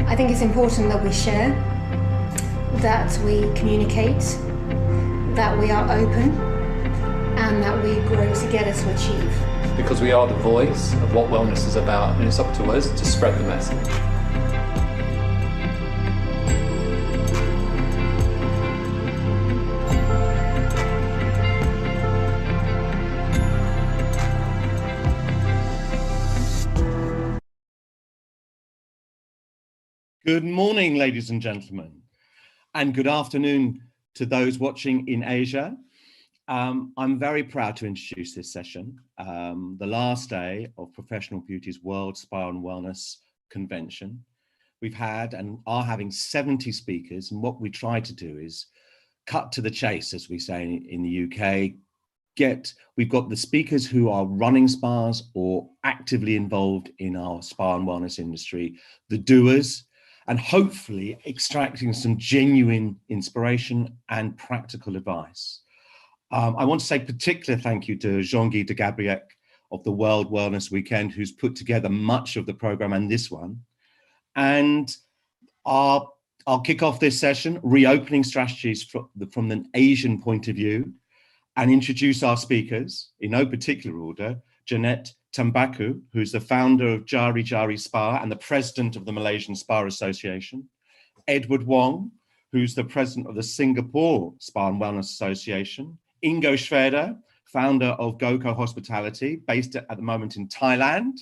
I think it's important that we share, that we communicate, that we are open, and that we grow together to achieve. Because we are the voice of what wellness is about, and it's up to us to spread the message. Good morning, ladies and gentlemen, and good afternoon to those watching in Asia. I'm very proud to introduce this session, the last day of Professional Beauty's World Spa and Wellness Convention. We've had and are having 70 speakers, and what we try to do is cut to the chase, as we say in the UK. We've got the speakers who are running spas or actively involved in our spa and wellness industry, the doers, and hopefully extracting some genuine inspiration and practical advice. I want to say particular thank you to Jean-Guy de Gabriac of the World Wellness Weekend, who's put together much of the program and this one. And I'll kick off this session, reopening strategies from an Asian point of view, and introduce our speakers in no particular order. Jeanette Tambaku, who's the founder of Jari Jari Spa and the president of the Malaysian Spa Association. Edward Wong, who's the president of the Singapore Spa and Wellness Association. Ingo Schweder, founder of GoCo Hospitality, based at the moment in Thailand.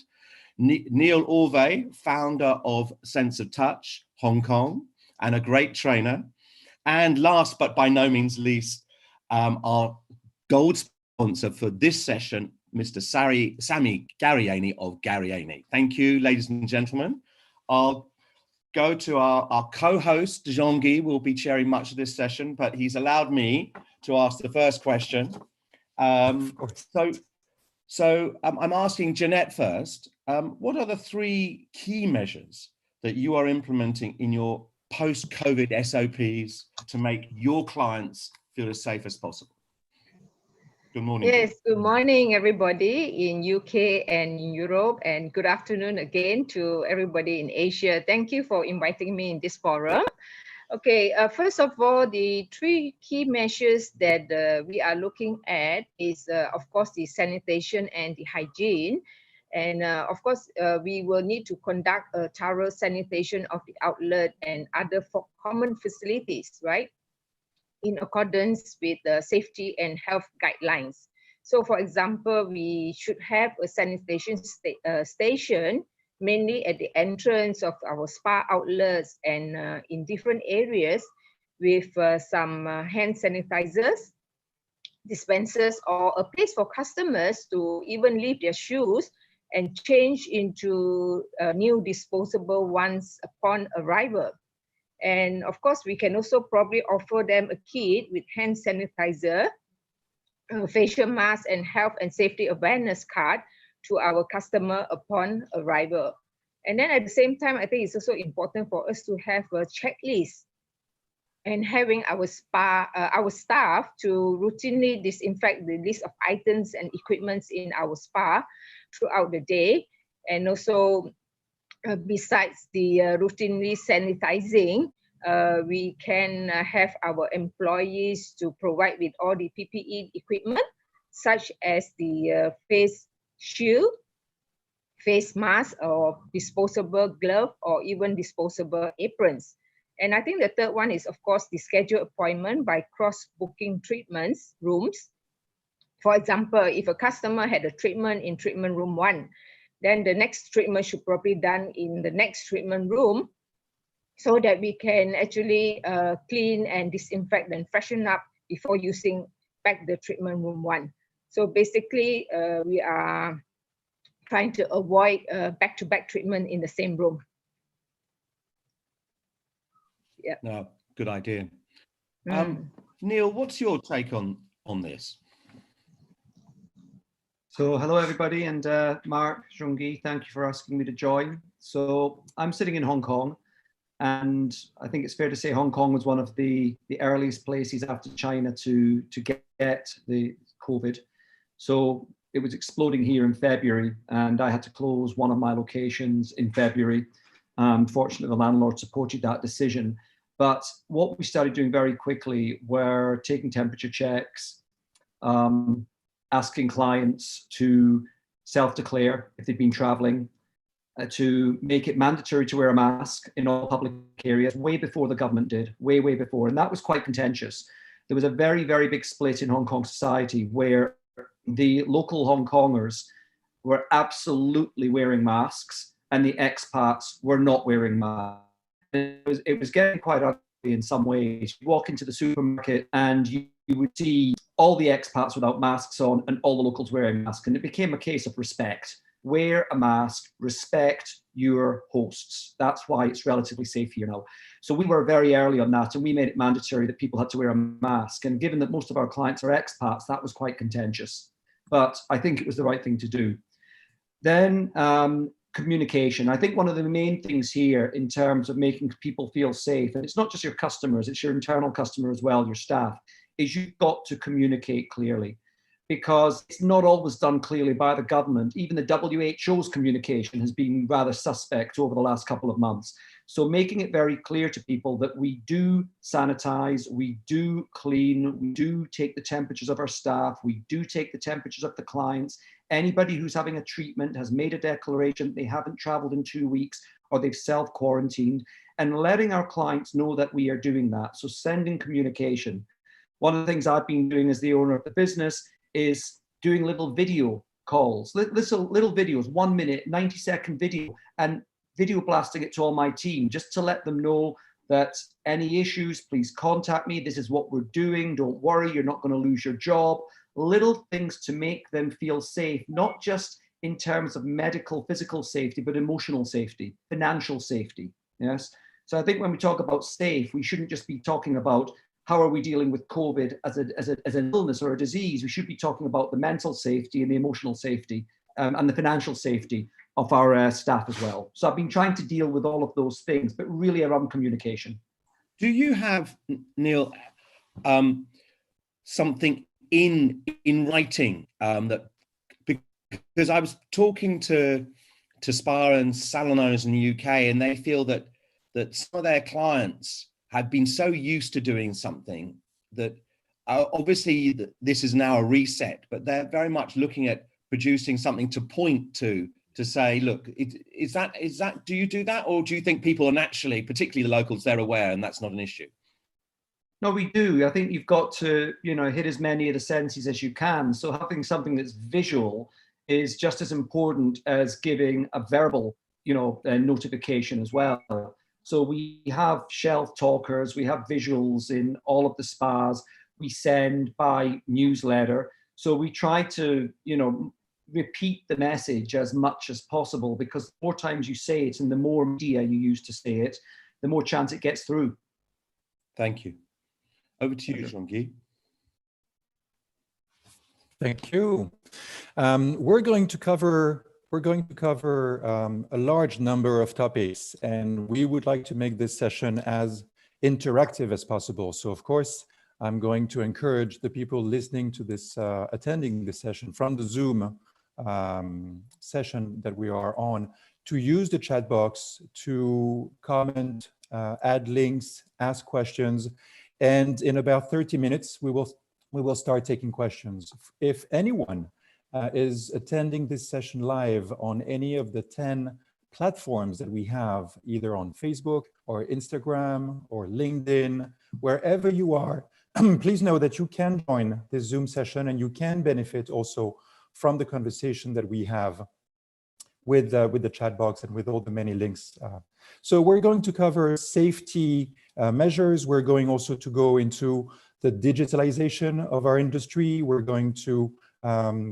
Neil Orve, founder of Sense of Touch, Hong Kong, and a great trainer. And last but by no means least, our gold sponsor for this session, Mr. Sami Gariani of Gariani. Thank you, ladies and gentlemen. I'll go to our co-host, Jean-Guy, will be chairing much of this session, but he's allowed me to ask the first question. So I'm asking Jeanette first, what are the 3 key measures that you are implementing in your post-COVID SOPs to make your clients feel as safe as possible? Good morning. Yes, good morning, everybody in UK and in Europe, and good afternoon again to everybody in Asia. Thank you for inviting me in this forum. Okay, first of all, the 3 key measures that we are looking at is, of course, the sanitation and the hygiene. And of course, we will need to conduct a thorough sanitation of the outlet and other common facilities, right? In accordance with the safety and health guidelines. So for example, we should have a sanitation station, mainly at the entrance of our spa outlets and in different areas with some hand sanitizers, dispensers, or a place for customers to even leave their shoes and change into new disposable ones upon arrival. And of course, we can also probably offer them a kit with hand sanitizer, facial mask, and health and safety awareness card to our customer upon arrival. And then at the same time, I think it's also important for us to have a checklist and having our staff to routinely disinfect the list of items and equipments in our spa throughout the day. And also, besides the routinely sanitizing, we can have our employees to provide with all the PPE equipment, such as the face shield, face mask, or disposable glove, or even disposable aprons. And I think the third one is, of course, the scheduled appointment by cross-booking treatments rooms. For example, if a customer had a treatment in treatment room 1, then the next treatment should probably be done in the next treatment room so that we can actually clean and disinfect and freshen up before using back the treatment room 1. So basically, we are trying to avoid back-to-back treatment in the same room. Yeah. No, good idea. Neil, what's your take on this? So hello everybody, and Mark, Jean-Guy, thank you for asking me to join. So I'm sitting in Hong Kong, and I think it's fair to say Hong Kong was one of the earliest places after China to get the COVID. So it was exploding here in February, and I had to close one of my locations in February. Fortunately, the landlord supported that decision. But what we started doing very quickly were taking temperature checks, asking clients to self-declare if they'd been traveling, to make it mandatory to wear a mask in all public areas way before the government did, way before. And that was quite contentious. There was a very, very big split in Hong Kong society where the local Hong Kongers were absolutely wearing masks and the expats were not wearing masks. It was getting quite ugly in some ways. You walk into the supermarket and you would see all the expats without masks on and all the locals wearing masks. And it became a case of respect. Wear a mask, respect your hosts. That's why it's relatively safe here now. So we were very early on that, and we made it mandatory that people had to wear a mask. And given that most of our clients are expats, that was quite contentious. But I think it was the right thing to do. Then communication. I think one of the main things here in terms of making people feel safe, and it's not just your customers, it's your internal customer as well, your staff, is you've got to communicate clearly, because it's not always done clearly by the government. Even the WHO's communication has been rather suspect over the last couple of months. So making it very clear to people that we do sanitize, we do clean, we do take the temperatures of our staff, we do take the temperatures of the clients. Anybody who's having a treatment has made a declaration they haven't traveled in 2 weeks or they've self-quarantined, and letting our clients know that we are doing that. So sending communication. One of the things I've been doing as the owner of the business is doing little video calls, little videos, 1 minute, 90-second video, and video blasting it to all my team, just to let them know that any issues, please contact me. This is what we're doing. Don't worry, you're not going to lose your job. Little things to make them feel safe, not just in terms of medical, physical safety, but emotional safety, financial safety. Yes. So I think when we talk about safe, we shouldn't just be talking about how are we dealing with COVID as an illness or a disease. We should be talking about the mental safety and the emotional safety and the financial safety of our staff as well. So I've been trying to deal with all of those things, but really around communication. Do you have, Neil, something in writing that, because I was talking to spa and salon owners in the UK, and they feel that some of their clients have been so used to doing something that obviously this is now a reset, but they're very much looking at producing something to point to say, look, is that, do you do that? Or do you think people are naturally, particularly the locals, they're aware and that's not an issue? No, we do. I think you've got to, hit as many of the senses as you can. So having something that's visual is just as important as giving a verbal, notification as well. So we have shelf talkers, we have visuals in all of the spas, we send by newsletter. So we try to, repeat the message as much as possible, because the more times you say it and the more media you use to say it, the more chance it gets through. Thank you. Over to you, Jean-Guy. Thank you. We're going to cover a large number of topics, and we would like to make this session as interactive as possible. So of course, I'm going to encourage the people listening to this, attending this session from the Zoom session that we are on, to use the chat box to comment, add links, ask questions, and in about 30 minutes, we will start taking questions. If anyone is attending this session live on any of the 10 platforms that we have, either on Facebook or Instagram or LinkedIn, wherever you are, please know that you can join this Zoom session and you can benefit also from the conversation that we have with the chat box and with all the many links. So we're going to cover safety measures. We're going also to go into the digitalization of our industry. We're going to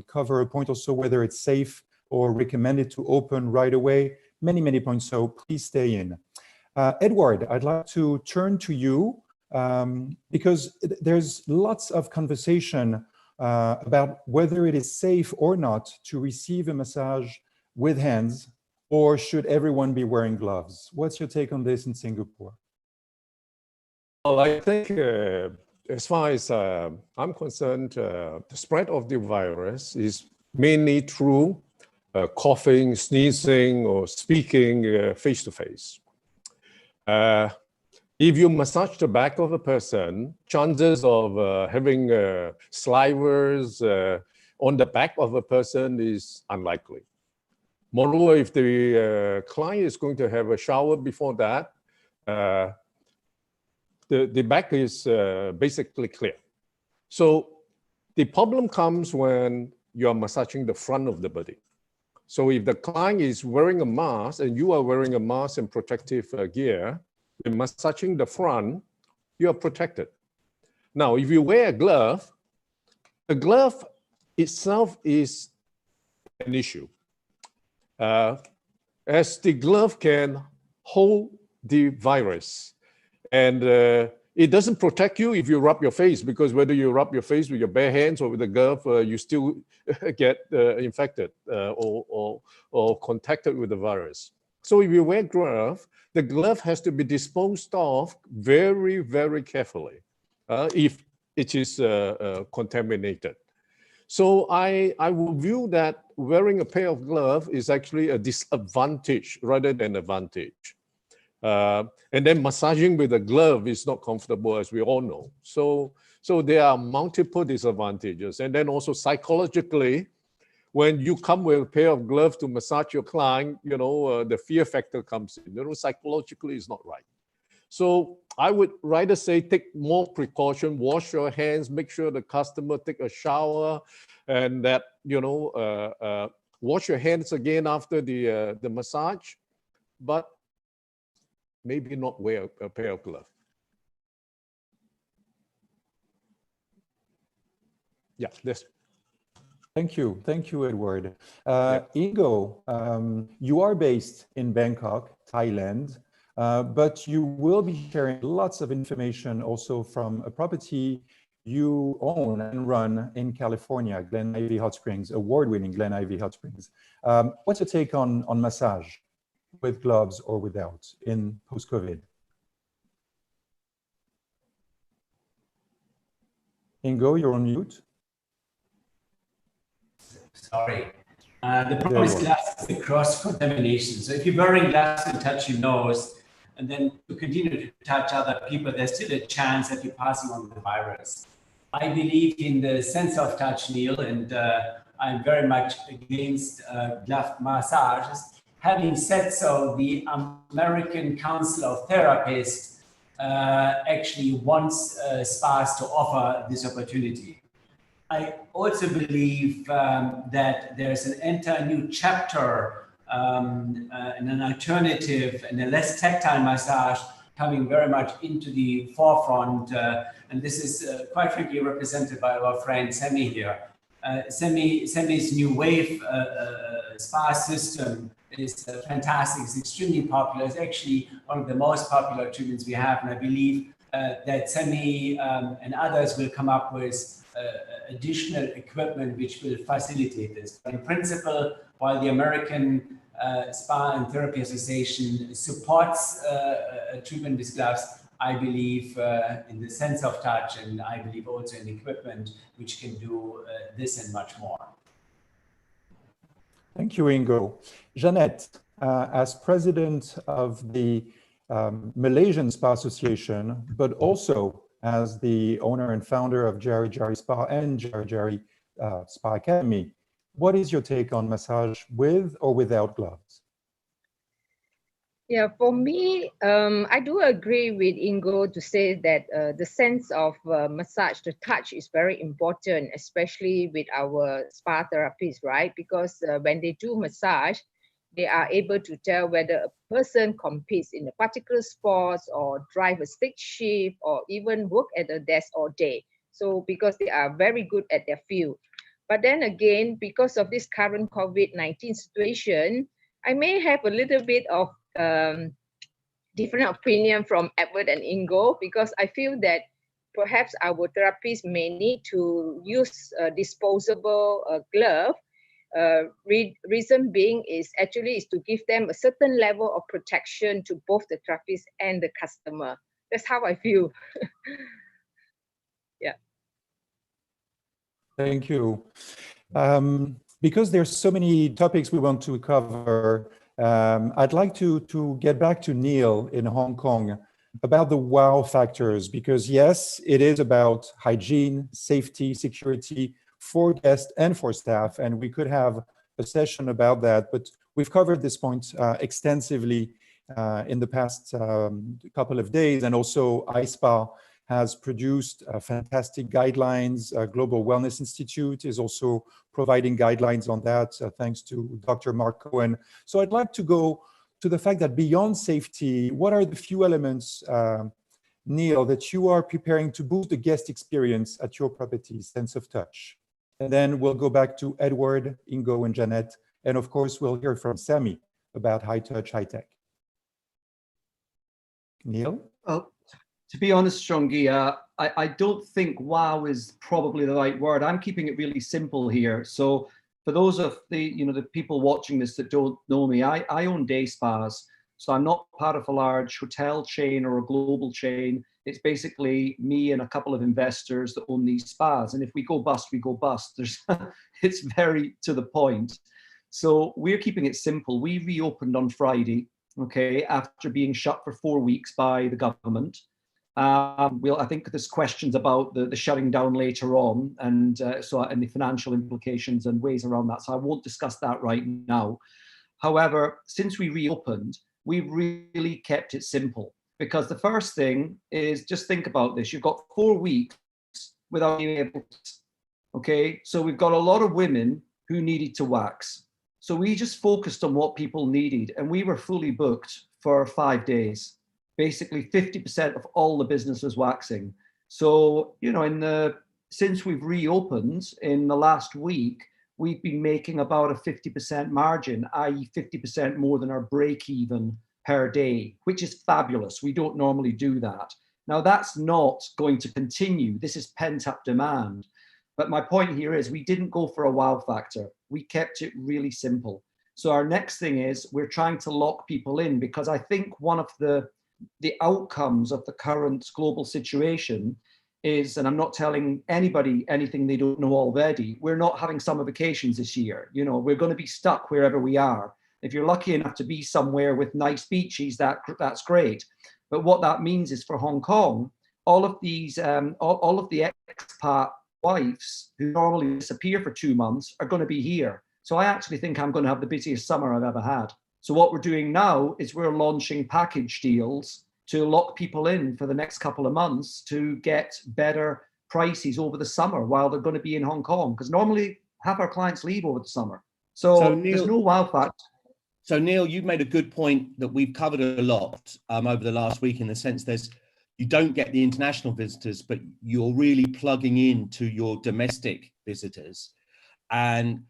cover a point also whether it's safe or recommended to open right away. Many points, so please stay in. Edward, I'd like to turn to you because there's lots of conversation about whether it is safe or not to receive a massage with hands, or should everyone be wearing gloves? What's your take on this in Singapore? Well, I think as far as I'm concerned, the spread of the virus is mainly through coughing, sneezing, or speaking face to face. If you massage the back of a person, chances of having slivers on the back of a person is unlikely. Moreover, if the client is going to have a shower before that, the back is basically clear. So the problem comes when you are massaging the front of the body. So if the client is wearing a mask and you are wearing a mask and protective gear, when massaging the front, you are protected. Now, if you wear a glove, the glove itself is an issue. As the glove can hold the virus, and it doesn't protect you if you rub your face, because whether you rub your face with your bare hands or with a glove, you still get infected or contacted with the virus. So if you wear glove, the glove has to be disposed of very, very carefully if it is contaminated. So I will view that wearing a pair of gloves is actually a disadvantage rather than advantage. And then massaging with a glove is not comfortable, as we all know. So there are multiple disadvantages. And then also psychologically, when you come with a pair of gloves to massage your client, the fear factor comes in. Psychologically, it's not right. So I would rather say take more precaution, wash your hands, make sure the customer take a shower, and that, wash your hands again after the massage, but maybe not wear a pair of gloves. Yeah, this. Thank you, Edward. Ingo, you are based in Bangkok, Thailand, but you will be sharing lots of information also from a property you own and run in California, Glen Ivy Hot Springs, award-winning Glen Ivy Hot Springs. What's your take on massage with gloves or without in post-COVID? Ingo, you're on mute. Sorry. The problem is glass is the cross-contamination. So if you're wearing glass and touch your nose, and then to continue to touch other people, there's still a chance that you're passing on the virus. I believe in the sense of touch, Neil, and I'm very much against glove massages. Having said so, the American Council of Therapists actually wants spas to offer this opportunity. I also believe that there's an entire new chapter and an alternative and a less tactile massage coming very much into the forefront. And this is quite frankly represented by our friend Sammy here. Sammy's new wave spa system is fantastic. It's extremely popular. It's actually one of the most popular treatments we have. And I believe that Sammy and others will come up with additional equipment which will facilitate this. But in principle, while the American Spa and Therapy Association supports treatment with gloves, I believe in the sense of touch, and I believe also in equipment which can do this and much more. Thank you, Ingo. Jeanette, as president of the Malaysian Spa Association, but also as the owner and founder of Jari Jari Spa and Jari Jari Spa Academy, what is your take on massage with or without gloves? Yeah, for me, I do agree with Ingo to say that the sense of massage, the touch is very important, especially with our spa therapists, right? Because when they do massage, they are able to tell whether a person competes in a particular sports or drive a stick shift or even work at a desk all day. So because they are very good at their field. But then again, because of this current COVID-19 situation, I may have a little bit of different opinion from Edward and Ingo, because I feel that perhaps our therapists may need to use a disposable glove. Reason being is to give them a certain level of protection to both the therapist and the customer. That's how I feel. Yeah. Thank you. Because there's so many topics we want to cover, I'd like to get back to Neil in Hong Kong about the wow factors, because yes, it is about hygiene, safety, security for guests and for staff, and we could have a session about that, but we've covered this point extensively in the past couple of days, and also ISPA has produced fantastic guidelines. Global Wellness Institute is also providing guidelines on that, thanks to Dr. Mark Cohen. So I'd like to go to the fact that beyond safety, what are the few elements, Neil, that you are preparing to boost the guest experience at your property, sense of touch? And then we'll go back to Edward, Ingo, and Janet. And of course, we'll hear from Sammy about high touch, high tech. Neil? Well, to be honest, Shongi, I don't think wow is probably the right word. I'm keeping it really simple here. So for those of the people watching this that don't know me, I own day spas. So I'm not part of a large hotel chain or a global chain. It's basically me and a couple of investors that own these spas. And if we go bust, we go bust. It's very to the point. So we're keeping it simple. We reopened on Friday, okay, after being shut for 4 weeks by the government. I think there's questions about the shutting down later on, and the financial implications and ways around that. So I won't discuss that right now. However, since we reopened, we've really kept it simple, because the first thing is, just think about this. You've got 4 weeks without being able to, okay? So we've got a lot of women who needed to wax. So we just focused on what people needed, and we were fully booked for 5 days. Basically 50% of all the business was waxing. So, since we've reopened in the last week, we've been making about a 50% margin, i.e. 50% more than our break even per day, which is fabulous. We don't normally do that. Now that's not going to continue. This is pent up demand. But my point here is we didn't go for a wow factor. We kept it really simple. So our next thing is we're trying to lock people in, because I think one of the outcomes of the current global situation is, and I'm not telling anybody anything they don't know already, we're not having summer vacations this year. We're going to be stuck wherever we are. If you're lucky enough to be somewhere with nice beaches, that's great. But what that means is for Hong Kong, all of the expat wives who normally disappear for 2 months are going to be here. So I actually think I'm going to have the busiest summer I've ever had. So what we're doing now is we're launching package deals to lock people in for the next couple of months to get better prices over the summer while they're going to be in Hong Kong, because normally half our clients leave over the summer. So Neil, there's no wow factor. So Neil, you've made a good point that we've covered a lot over the last week, in the sense you don't get the international visitors, but you're really plugging into your domestic visitors, and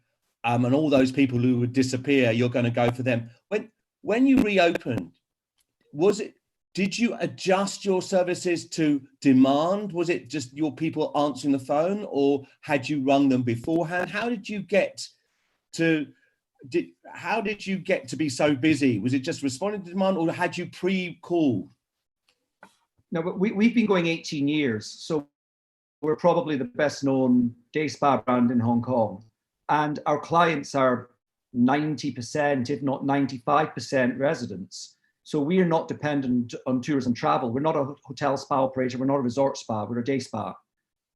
all those people who would disappear, you're going to go for them. When you reopened, did you adjust your services to demand? Was it just your people answering the phone, or had you rung them beforehand? How did you get to be so busy? Was it just responding to demand, or had you pre-called? No, but we've been going 18 years, so we're probably the best known day spa brand in Hong Kong. And our clients are 90%, if not 95% residents. So we are not dependent on tourism travel. We're not a hotel spa operator. We're not a resort spa. We're a day spa.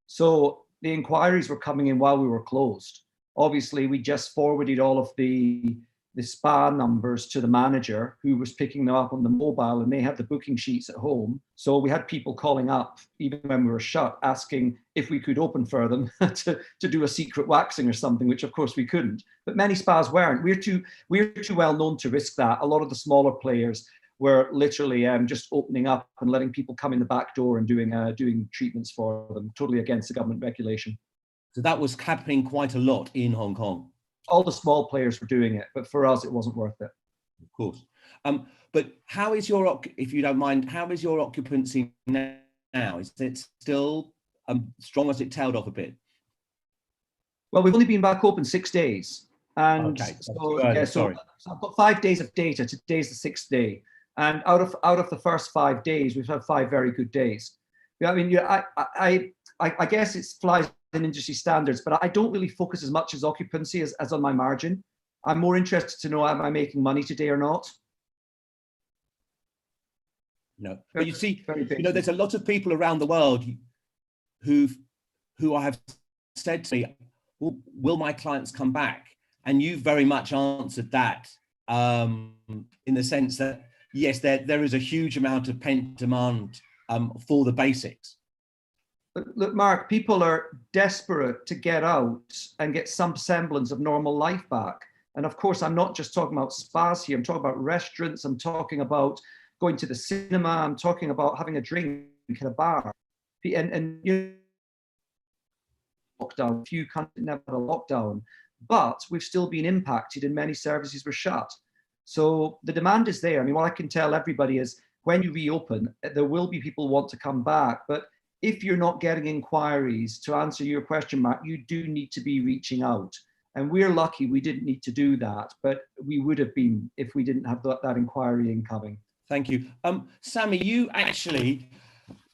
So the inquiries were coming in while we were closed. Obviously, we just forwarded all of the spa numbers to the manager, who was picking them up on the mobile, and they had the booking sheets at home. So we had people calling up, even when we were shut, asking if we could open for them to do a secret waxing or something, which of course we couldn't. But many spas weren't. We're too well known to risk that. A lot of the smaller players were literally just opening up and letting people come in the back door and doing treatments for them, totally against the government regulation. So that was happening quite a lot in Hong Kong. All the small players were doing it, but for us, it wasn't worth it. Of course. But how is if you don't mind, how is your occupancy now? Is it still strong, as it tailed off a bit? Well, we've only been back open 6 days. And okay. So I've got 5 days of data. Today's the 6th day. And out of the first 5 days, we've had 5 very good days. I mean, I guess it flies in industry standards, but I don't really focus as much as occupancy as on my margin. I'm more interested to know, am I making money today or not? No, but you see, Very you know, there's a lot of people around the world who I have said to me, will my clients come back? And you've very much answered that in the sense that, yes, there is a huge amount of pent demand for the basics. Look, Mark, people are desperate to get out and get some semblance of normal life back. And of course, I'm not just talking about spas here. I'm talking about restaurants. I'm talking about going to the cinema. I'm talking about having a drink in a bar. And you know, lockdown, few countries never had a lockdown, but we've still been impacted and many services were shut. So the demand is there. I mean, what I can tell everybody is when you reopen, there will be people who want to come back, but if you're not getting inquiries, to answer your question, Mark, you do need to be reaching out. And we're lucky we didn't need to do that, but we would have been if we didn't have that inquiry incoming. Thank you. Sammy, you actually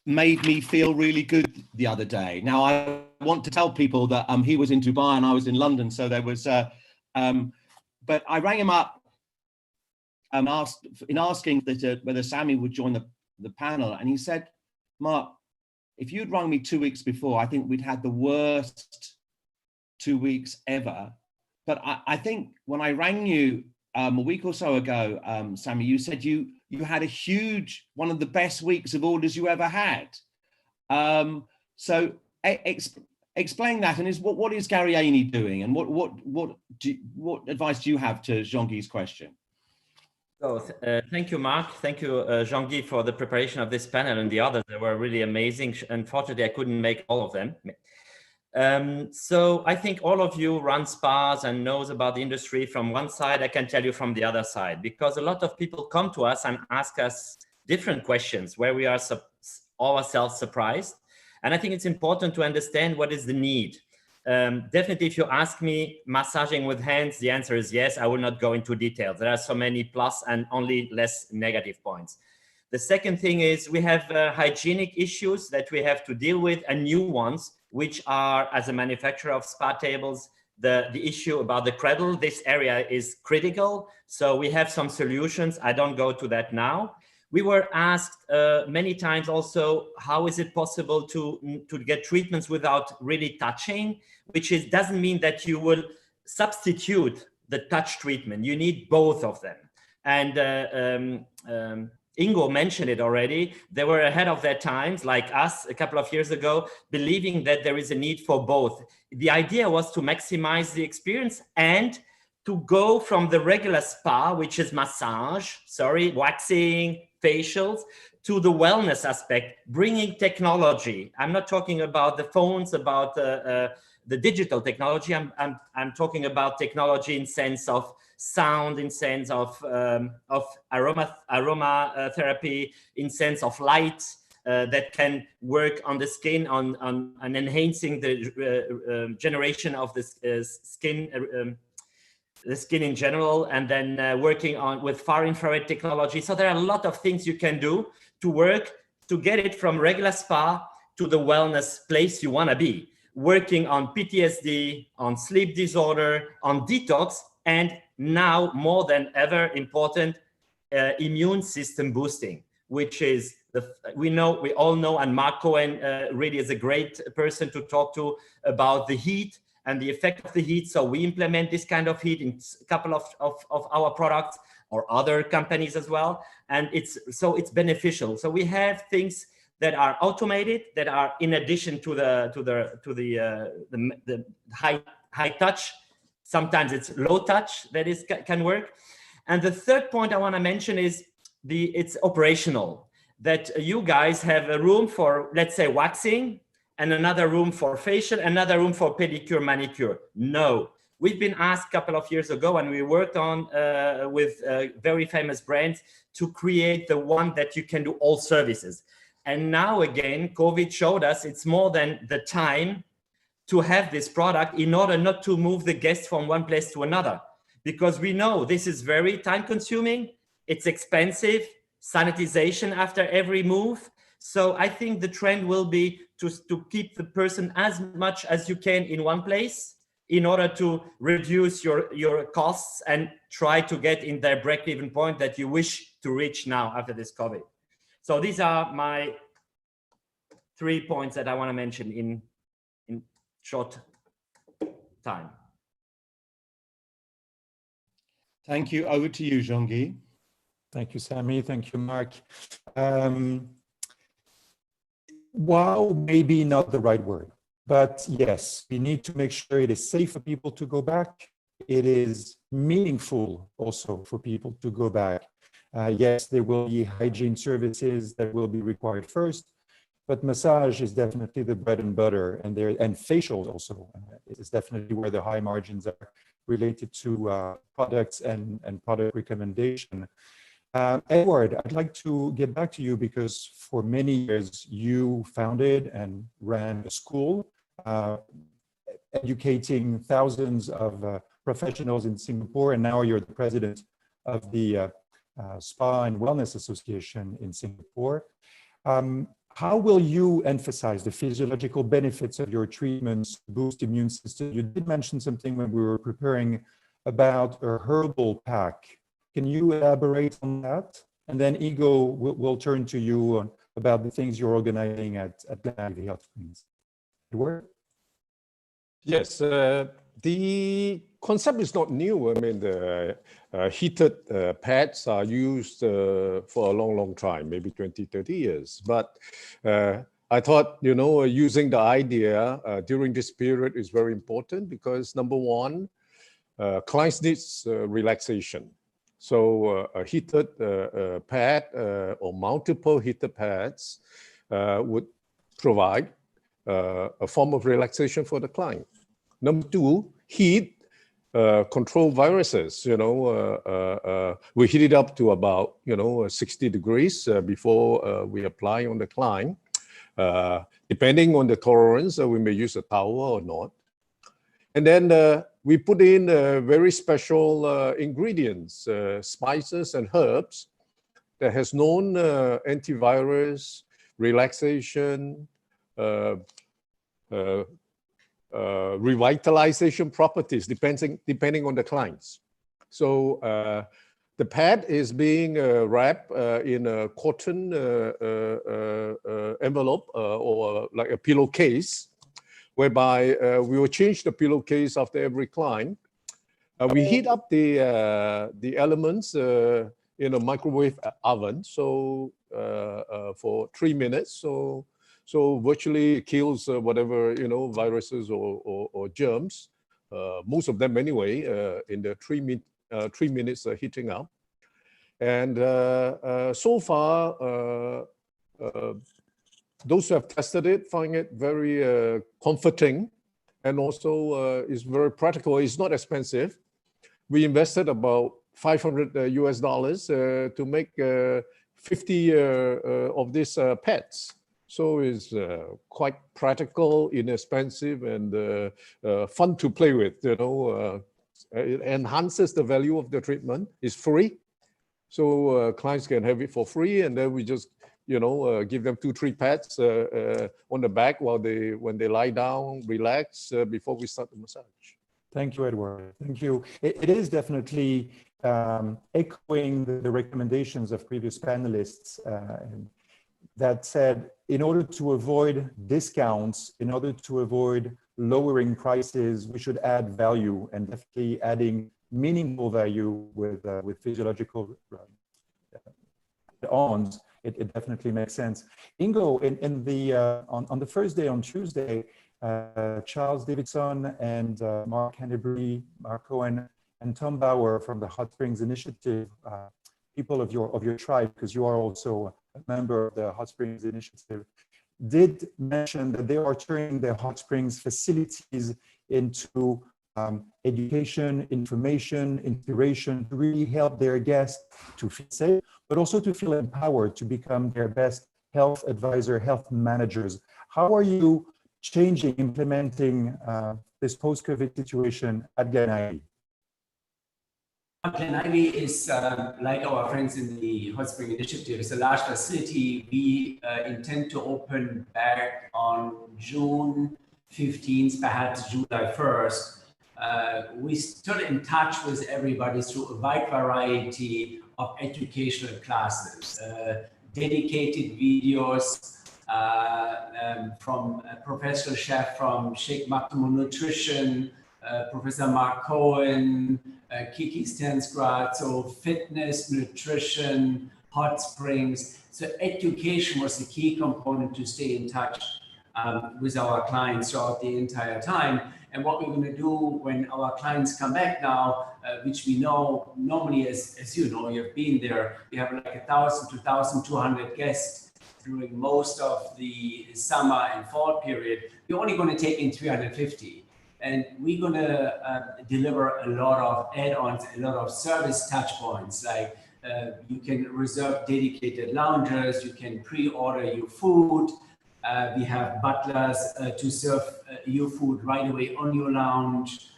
made me feel really good the other day. Now, I want to tell people that he was in Dubai and I was in London, so there was, but I rang him up and asking that, whether Sammy would join the panel, and he said, Mark, if you'd rung me 2 weeks before, I think we'd had the worst 2 weeks ever. But I think when I rang you a week or so ago, Sammy, you said you had a huge, one of the best weeks of orders you ever had. So explain that, and what is Gabriac doing, and what advice do you have to Jean-Guy's question? So thank you, Mark. Thank you, Jean-Guy, for the preparation of this panel and the others. They were really amazing. Unfortunately, I couldn't make all of them. So I think all of you run spas and knows about the industry from one side. I can tell you from the other side, because a lot of people come to us and ask us different questions where we are ourselves surprised. And I think it's important to understand what is the need. Definitely, if you ask me massaging with hands, the answer is yes. I will not go into details. There are so many plus and only less negative points. The second thing is we have hygienic issues that we have to deal with, and new ones, which are, as a manufacturer of spa tables, the issue about the cradle. This area is critical. So we have some solutions. I don't go to that now. We were asked many times also, how is it possible to get treatments without really touching, which doesn't mean that you will substitute the touch treatment. You need both of them. And Ingo mentioned it already. They were ahead of their times, like us a couple of years ago, believing that there is a need for both. The idea was to maximize the experience and to go from the regular spa, which is massage, waxing, facials, to the wellness aspect, bringing technology. I'm not talking about the phones, about the digital technology. I'm talking about technology in sense of sound, in sense of aroma therapy, in sense of light that can work on the skin, on enhancing the generation of the skin. The skin in general, and then working with far infrared technology. So there are a lot of things you can do to work to get it from regular spa to the wellness place you want to be, working on PTSD, on sleep disorder, on detox, and now more than ever important, immune system boosting, which is we all know, and Mark Cohen really is a great person to talk to about the heat and the effect of the heat. So we implement this kind of heat in a couple of our products, or other companies as well. And it's beneficial. So we have things that are automated, that are in addition to the high touch. Sometimes it's low touch that can work. And the third point I want to mention is it's operational. That you guys have a room for, let's say, waxing, and another room for facial, another room for pedicure, manicure. No, we've been asked a couple of years ago, and we worked on with very famous brands to create the one that you can do all services. And now again, COVID showed us it's more than the time to have this product in order not to move the guests from one place to another, because we know this is very time consuming, it's expensive, sanitization after every move. So I think the trend will be to keep the person as much as you can in one place, in order to reduce your costs and try to get in their break-even point that you wish to reach now after this COVID. So these are my 3 points that I want to mention in short time. Thank you. Over to you, Jean-Guy. Thank you, Sammy. Thank you, Mark. Wow, maybe not the right word, but yes, we need to make sure it is safe for people to go back. It is meaningful also for people to go back. Yes, there will be hygiene services that will be required first, but massage is definitely the bread and butter, and facial also is definitely where the high margins are related to products and product recommendation. Edward, I'd like to get back to you because for many years you founded and ran a school educating thousands of professionals in Singapore, and now you're the president of the Spa and Wellness Association in Singapore. How will you emphasize the physiological benefits of your treatments to boost immune system? You did mention something when we were preparing about a herbal pack. Can you elaborate on that? And then Igo, we'll turn to you about the things you're organizing at Glen Health Springs. Edward? Yes, the concept is not new. I mean, the heated pads are used for a long time, maybe 20, 30 years. But I thought, you know, using the idea during this period is very important because number one, clients needs relaxation. So a heated pad or multiple heated pads would provide a form of relaxation for the client. Number two, heat control viruses. You know, we heat it up to about 60 degrees before we apply on the client. Depending on the tolerance, we may use a towel or not. And then we put in very special ingredients, spices and herbs that has known antivirus, relaxation, revitalization properties, depending on the clients. So the pad is being wrapped in a cotton envelope or like a pillowcase, whereby we will change the pillowcase after every client. We heat up the elements in a microwave oven, so for 3 minutes. So virtually it kills whatever viruses or germs. Most of them anyway. In the 3 minutes heating up, and so far. Those who have tested it find it very comforting, and also is very practical. It's not expensive. We invested about $500 US to make 50 of these pads. So it's quite practical, inexpensive, and fun to play with. It enhances the value of the treatment. It's free, so clients can have it for free, and then we just give them 2-3 pats on the back when they lie down, relax before we start the massage. Thank you, Edward. Thank you. It is definitely echoing the recommendations of previous panelists that said, in order to avoid discounts, in order to avoid lowering prices, we should add value, and definitely adding meaningful value with physiological ons. It definitely makes sense. Ingo, on the first day, on Tuesday, Charles Davidson and Mark Hennebury, Mark Cohen, and Tom Bauer from the Hot Springs Initiative, people of your tribe, because you are also a member of the Hot Springs Initiative, did mention that they are turning their Hot Springs facilities into education, information, inspiration, to really help their guests to feel safe, but also to feel empowered to become their best health advisor, health managers. How are you changing, implementing this post-COVID situation at Glen Ivy? Glen Ivy is, like our friends in the Hot Spring Initiative, it's a large facility. We intend to open back on June 15th, perhaps July 1st. we stood in touch with everybody through a wide variety of educational classes, dedicated videos from a professional chef from Sheikh Maktoum Nutrition, Professor Mark Cohen, Kiki Stensgrad, so fitness, nutrition, hot springs. So education was the key component to stay in touch with our clients throughout the entire time. And what we're going to do when our clients come back now, which we know normally, as you know, you've been there, we have like 1,000 to 1,200 guests during most of the summer and fall period. We're only going to take in 350. And we're going to deliver a lot of add-ons, a lot of service touch points, like you can reserve dedicated lounges, you can pre-order your food. We have butlers to serve your food right away on your lounge.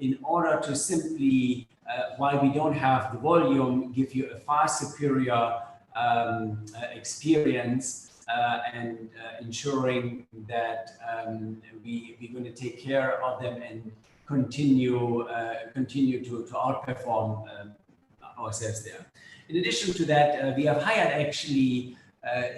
In order to simply, while we don't have the volume, give you a far superior experience and ensuring that we're going to take care of them and continue to outperform ourselves there. In addition to that, we have hired actually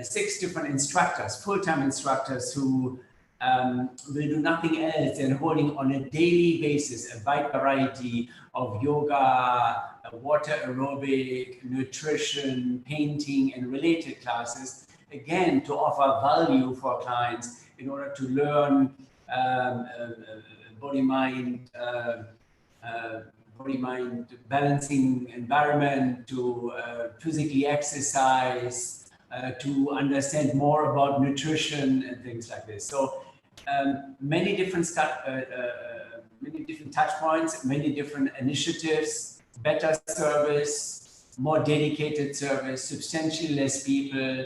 6 different instructors, full-time instructors who will do nothing else than holding on a daily basis a wide variety of yoga, water aerobic, nutrition, painting, and related classes, again, to offer value for clients in order to learn body-mind balancing environment, to physically exercise, to understand more about nutrition and things like this. So many different touch points, many different initiatives, better service, more dedicated service, substantially less people,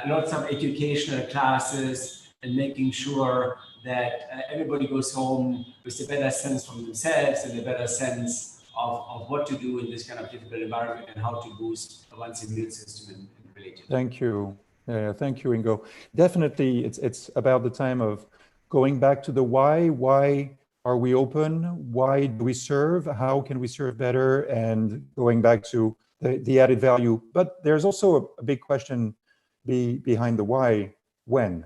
lots of educational classes, and making sure that everybody goes home with a better sense from themselves and a better sense of what to do in this kind of difficult environment and how to boost one's immune system and related. Thank you. Thank you, Ingo. Definitely, it's about the time of going back to the why. Why are we open? Why do we serve? How can we serve better? And going back to the added value. But there's also a big question behind the why. When?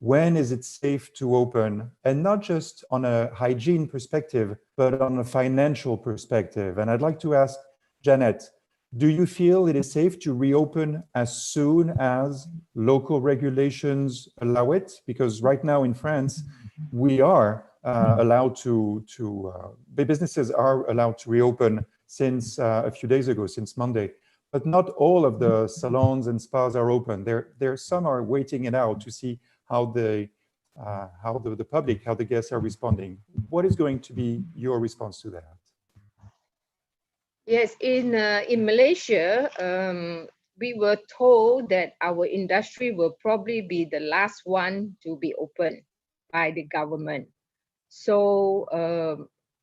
When is it safe to open? And not just on a hygiene perspective, but on a financial perspective. And I'd like to ask Janet, do you feel it is safe to reopen as soon as local regulations allow it? Because right now in France, we are allowed businesses are allowed to reopen since a few days ago, since Monday. But not all of the salons and spas are open. There some are waiting it out to see how the public, how the guests are responding. What is going to be your response to that? Yes, in Malaysia, we were told that our industry will probably be the last one to be open by the government. So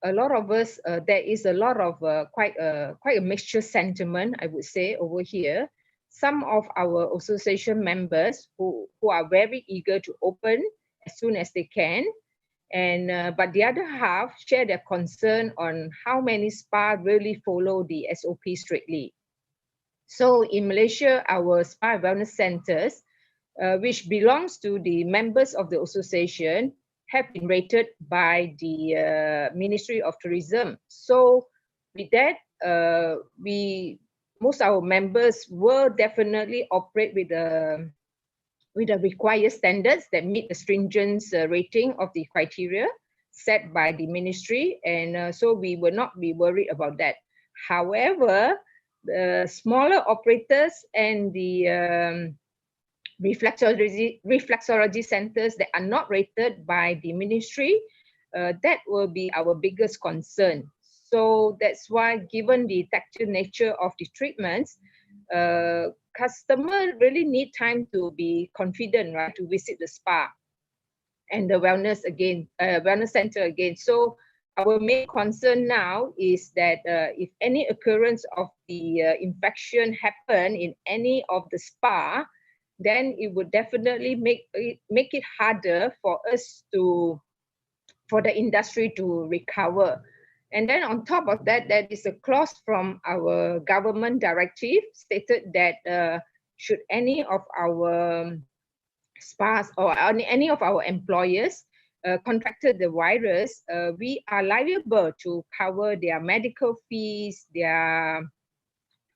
a lot of us, there is a lot of quite a mixture sentiment, I would say, over here. Some of our association members who are very eager to open as soon as they can, and but the other half share their concern on how many spas really follow the SOP strictly. So in Malaysia, our spa wellness centers, which belongs to the members of the association, have been rated by the Ministry of Tourism. So with that, most of our members will definitely operate with the required standards that meet the stringent rating of the criteria set by the ministry, and so we will not be worried about that. However, the smaller operators and the reflexology centers that are not rated by the ministry, that will be our biggest concern. So that's why, given the tactile nature of the treatments, customers really need time to be confident, right, to visit the spa and the wellness center again. So our main concern now is that if any occurrence of the infection happen in any of the spa, then it would definitely make it harder for us to for the industry to recover. And then on top of that, there is a clause from our government directive stated that should any of our spas or any of our employers contracted the virus, we are liable to cover their medical fees, their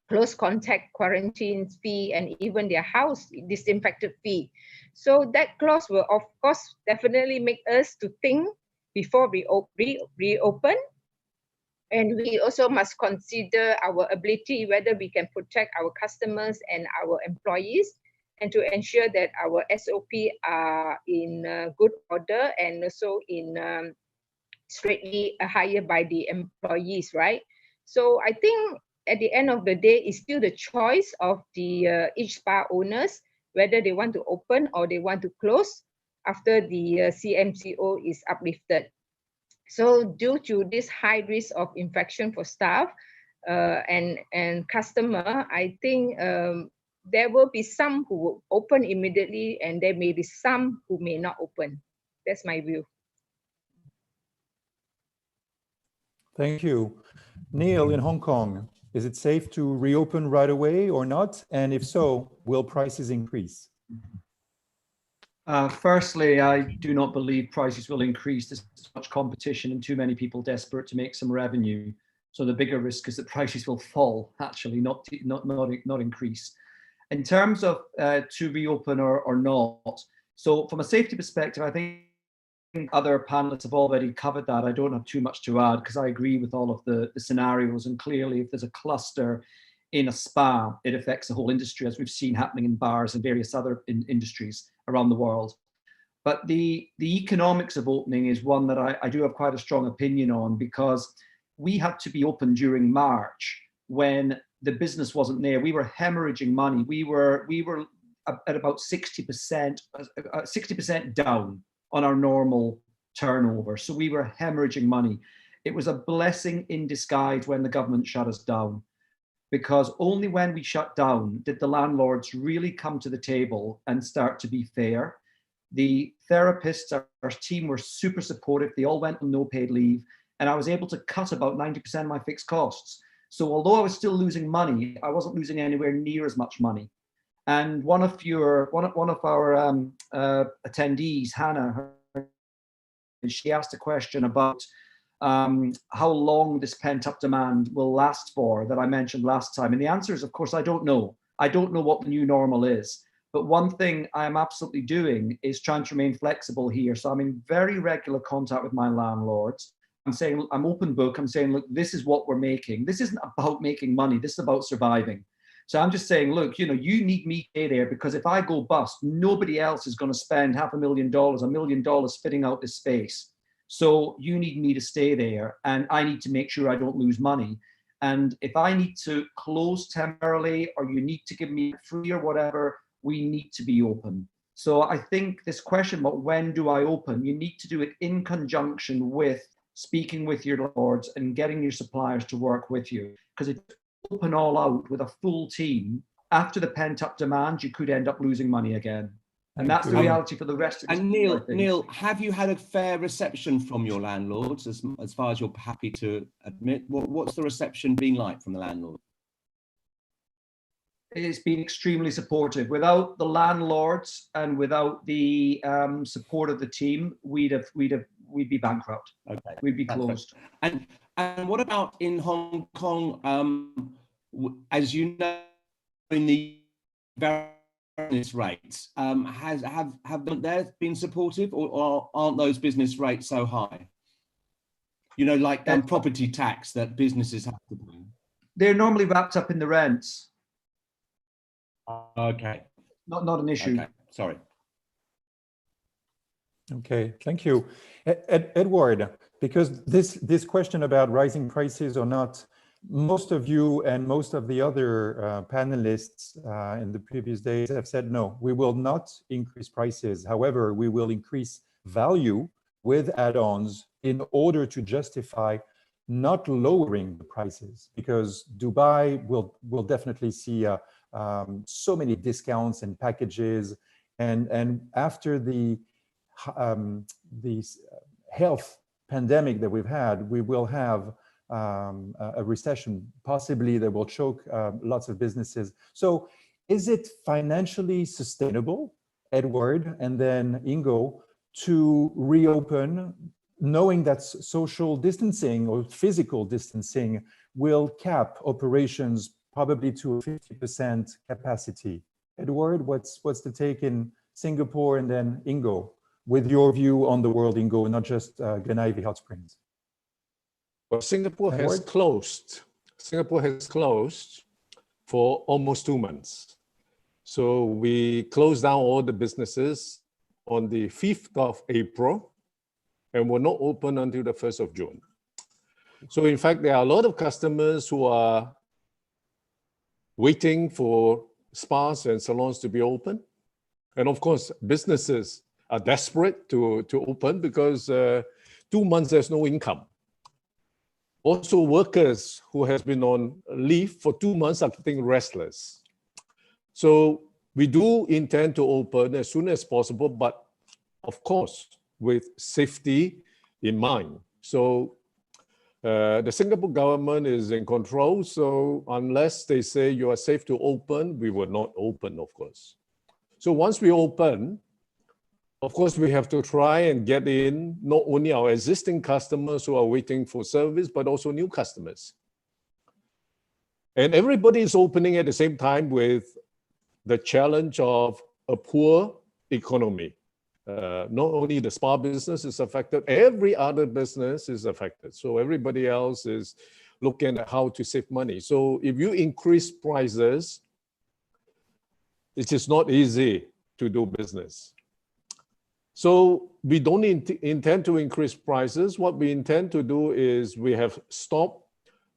close contact quarantine fee, and even their house disinfected fee. So that clause will, of course, definitely make us to think before we reopen. And we also must consider our ability, whether we can protect our customers and our employees, and to ensure that our SOP are in good order and also in straightly hired by the employees, right? So I think at the end of the day, it's still the choice of the each spa owners, whether they want to open or they want to close after the CMCO is uplifted. So due to this high risk of infection for staff and customer, I think there will be some who will open immediately and there may be some who may not open. That's my view. Thank you. Neil, in Hong Kong, is it safe to reopen right away or not? And if so, will prices increase? Firstly, I do not believe prices will increase. There's too much competition and too many people desperate to make some revenue. So the bigger risk is that prices will fall, actually, not increase. In terms of to reopen or not, so from a safety perspective, I think other panelists have already covered that. I don't have too much to add because I agree with all of the scenarios. And clearly, if there's a cluster in a spa, it affects the whole industry, as we've seen happening in bars and various other industries around the world. But the economics of opening is one that I do have quite a strong opinion on, because we had to be open during March when the business wasn't there. We were hemorrhaging money. We were at about 60% down on our normal turnover. So we were hemorrhaging money. It was a blessing in disguise when the government shut us down, because only when we shut down did the landlords really come to the table and start to be fair. The therapists, our team, were super supportive. They all went on no paid leave, and I was able to cut about 90% of my fixed costs. So although I was still losing money, I wasn't losing anywhere near as much money. And one of our attendees, Hannah, she asked a question about how long this pent-up demand will last for, that I mentioned last time. And the answer is, of course, I don't know. I don't know what the new normal is. But one thing I am absolutely doing is trying to remain flexible here. So I'm in very regular contact with my landlords. I'm saying, I'm open book. I'm saying, look, this is what we're making. This isn't about making money. This is about surviving. So I'm just saying, look, you need me to stay there, because if I go bust, nobody else is going to spend $500,000, $1 million fitting out this space. So you need me to stay there, and I need to make sure I don't lose money. And if I need to close temporarily, or you need to give me free or whatever, we need to be open. So I think this question about when do I open, you need to do it in conjunction with speaking with your landlords and getting your suppliers to work with you. Because if you open all out with a full team, after the pent-up demand, you could end up losing money again. And that's the reality for the rest of us. And Neil, have you had a fair reception from your landlords, as far as you're happy to admit? What's the reception been like from the landlord? It's been extremely supportive. Without the landlords and without the support of the team, we'd be bankrupt. Okay, we'd be closed. And what about in Hong Kong? As you know, in the business rates, have they been supportive, or aren't those business rates so high? Like property tax that businesses have to pay. They're normally wrapped up in the rents. Okay. Not an issue. Okay. Sorry. Okay, thank you. Edward, because this question about rising prices or not, most of you and most of the other panelists in the previous days have said, no, we will not increase prices. However, we will increase value with add-ons in order to justify not lowering the prices, because Dubai will definitely see so many discounts and packages, and after the health pandemic that we've had, we will have a recession. Possibly that will choke lots of businesses. So is it financially sustainable, Edward, and then Ingo, to reopen, knowing that social distancing or physical distancing will cap operations probably to a 50% capacity? Edward, what's the take in Singapore, and then Ingo, with your view on the world, Ingo, not just Glen Ivy Hot Springs? Well, Singapore has Edward? closed. Singapore has closed for almost 2 months. So we closed down all the businesses on the 5th of April and were not open until the 1st of June. So in fact, there are a lot of customers who are waiting for spas and salons to be open. And of course, businesses are desperate to open because 2 months there's no income. Also, workers who has been on leave for 2 months are getting restless. So we do intend to open as soon as possible, but of course, with safety in mind. So the Singapore government is in control. So unless they say you are safe to open, we will not open, of course. So once we open, of course, we have to try and get in not only our existing customers who are waiting for service, but also new customers. And everybody is opening at the same time with the challenge of a poor economy. Not only the spa business is affected, every other business is affected. So everybody else is looking at how to save money. So if you increase prices, it is not easy to do business. So we don't intend to increase prices. What we intend to do is we have stopped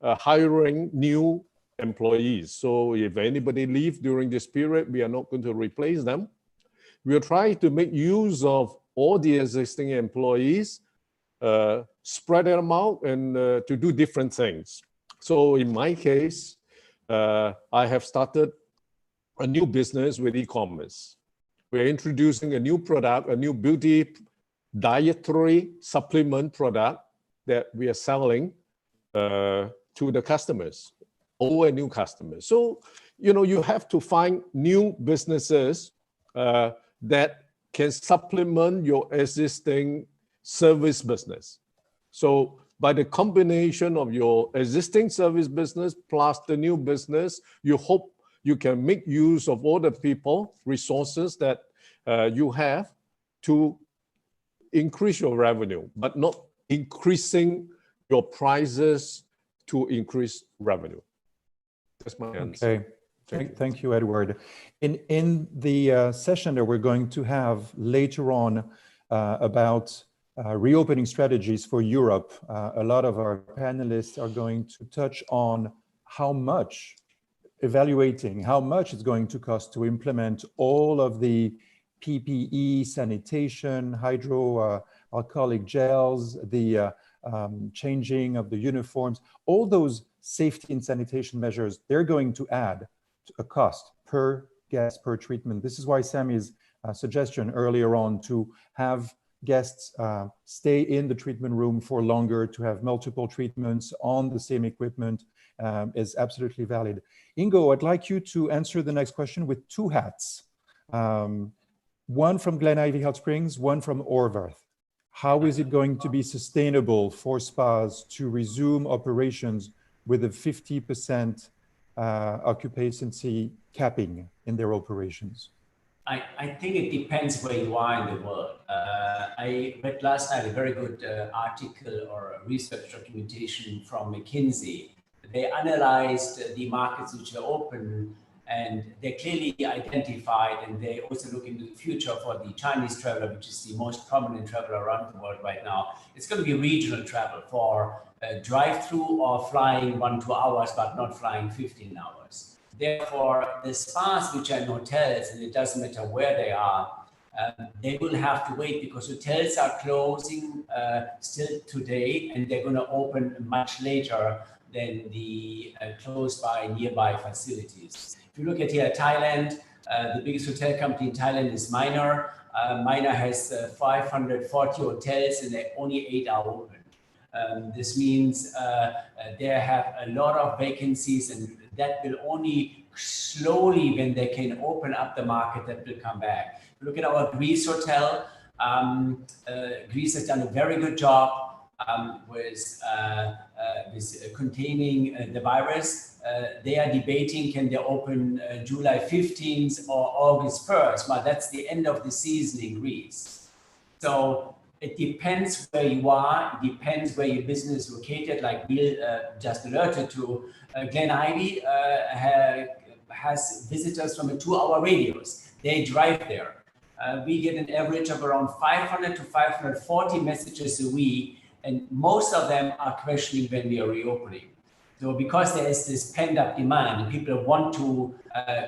hiring new employees. So if anybody leaves during this period, we are not going to replace them. We'll try to make use of all the existing employees, spread them out and to do different things. So in my case, I have started a new business with e-commerce. We're introducing a new product, a new beauty dietary supplement product that we are selling to the customers, old and new customers. So, you know, you have to find new businesses that can supplement your existing service business. So by the combination of your existing service business plus the new business, you hope you can make use of all the people, resources that you have to increase your revenue, but not increasing your prices to increase revenue. That's my answer. Okay, thank you, Edward. In the session that we're going to have later on about reopening strategies for Europe, a lot of our panelists are going to touch on how much, evaluating how much it's going to cost to implement all of the PPE, sanitation, hydroalcoholic gels, the changing of the uniforms, all those safety and sanitation measures, they're going to add a cost per guest, per treatment. This is why Sammy's suggestion earlier on to have guests stay in the treatment room for longer, to have multiple treatments on the same equipment is absolutely valid. Ingo, I'd like you to answer the next question with two hats. One from Glen Ivy Hot Springs, one from Orvarth. How is it going to be sustainable for spas to resume operations with a 50% occupancy capping in their operations? I think it depends where you are in the world. I read last night a very good article or research documentation from McKinsey. They analyzed the markets which are open, and they clearly identified, and they also look into the future for the Chinese traveler, which is the most prominent traveler around the world right now. It's going to be regional travel for drive-through or flying 1-2 hours, but not flying 15 hours. Therefore, the spas which are in hotels, and it doesn't matter where they are, they will have to wait because hotels are closing still today, and they're going to open much later than the close by nearby facilities. If you look at here, Thailand, the biggest hotel company in Thailand is Minor. Minor has 540 hotels and they're only 8 are open. This means they have a lot of vacancies, and that will only slowly, when they can open up the market, that will come back. Look at our Greece hotel. Greece has done a very good job with containing the virus. They are debating, can they open July 15th or August 1st? Well, that's the end of the season in Greece. So it depends where you are, it depends where your business is located. Like Bill just alerted to, Glen Ivy has visitors from a 2-hour radius. They drive there. We get an average of around 500 to 540 messages a week, and most of them are questioning when we are reopening. So because there is this pent-up demand, and people want to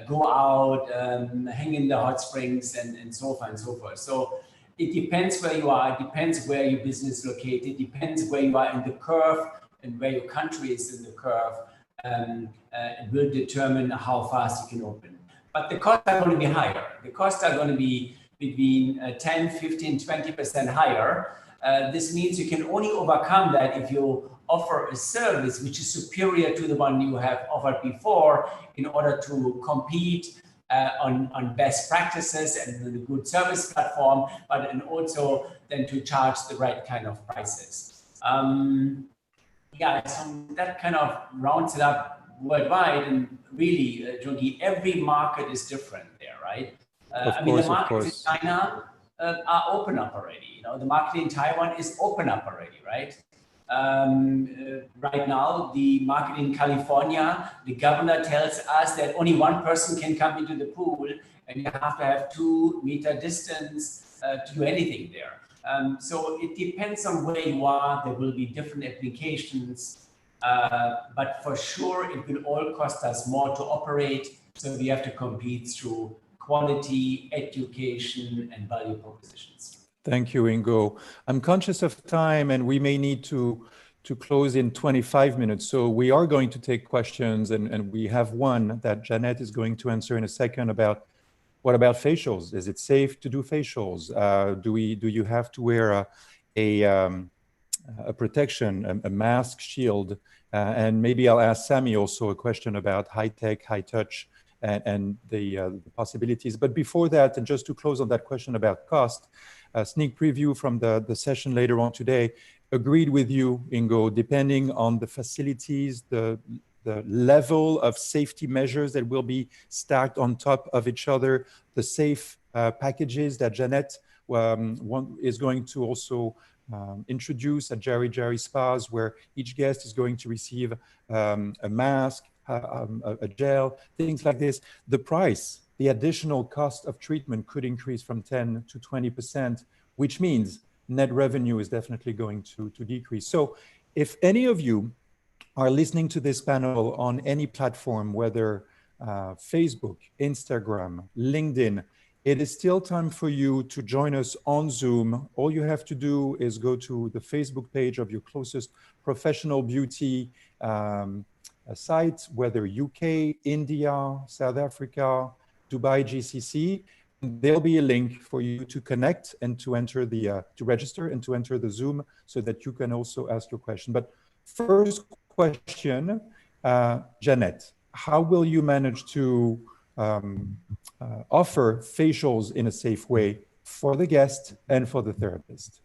go out, hang in the hot springs, and so on and so forth. So it depends where you are, it depends where your business is located, it depends where you are in the curve and where your country is in the curve. It will determine how fast you can open. But the costs are going to be higher. The costs are going to be between 10, 15, 20% higher. This means you can only overcome that if you offer a service which is superior to the one you have offered before, in order to compete on best practices and the good service platform, but and also then to charge the right kind of prices. Yeah, so that kind of rounds it up worldwide, and really, Jungi, every market is different there, right? I mean, the markets in China are open up already. You know, the market in Taiwan is open up already, right? Right now, the market in California, the governor tells us that only one person can come into the pool, and you have to have 2-meter distance to do anything there. So it depends on where you are. There will be different applications, but for sure, it will all cost us more to operate. So we have to compete through quality, education, and value propositions. Thank you, Ingo. I'm conscious of time, and we may need to close in 25 minutes. So we are going to take questions, and we have one that Jeanette is going to answer in a second about what about facials? Is it safe to do facials? Do you have to wear a protection, a mask, shield? And maybe I'll ask Sammy also a question about high tech, high touch, and the possibilities. But before that, and just to close on that question about cost, a sneak preview from the session later on today, agreed with you, Ingo, depending on the facilities, the level of safety measures that will be stacked on top of each other, the safe packages that Jeanette is going to also introduce at Jerry Spas, where each guest is going to receive a mask, a gel, things like this. The price, the additional cost of treatment could increase from 10 to 20%, which means net revenue is definitely going to decrease. So if any of you are listening to this panel on any platform, whether Facebook, Instagram, LinkedIn, it is still time for you to join us on Zoom. All you have to do is go to the Facebook page of your closest professional beauty site, whether UK, India, South Africa, Dubai, GCC. There'll be a link for you to connect and to enter to register and to enter the Zoom so that you can also ask your question. But first question, Jeanette, how will you manage to offer facials in a safe way for the guest and for the therapist?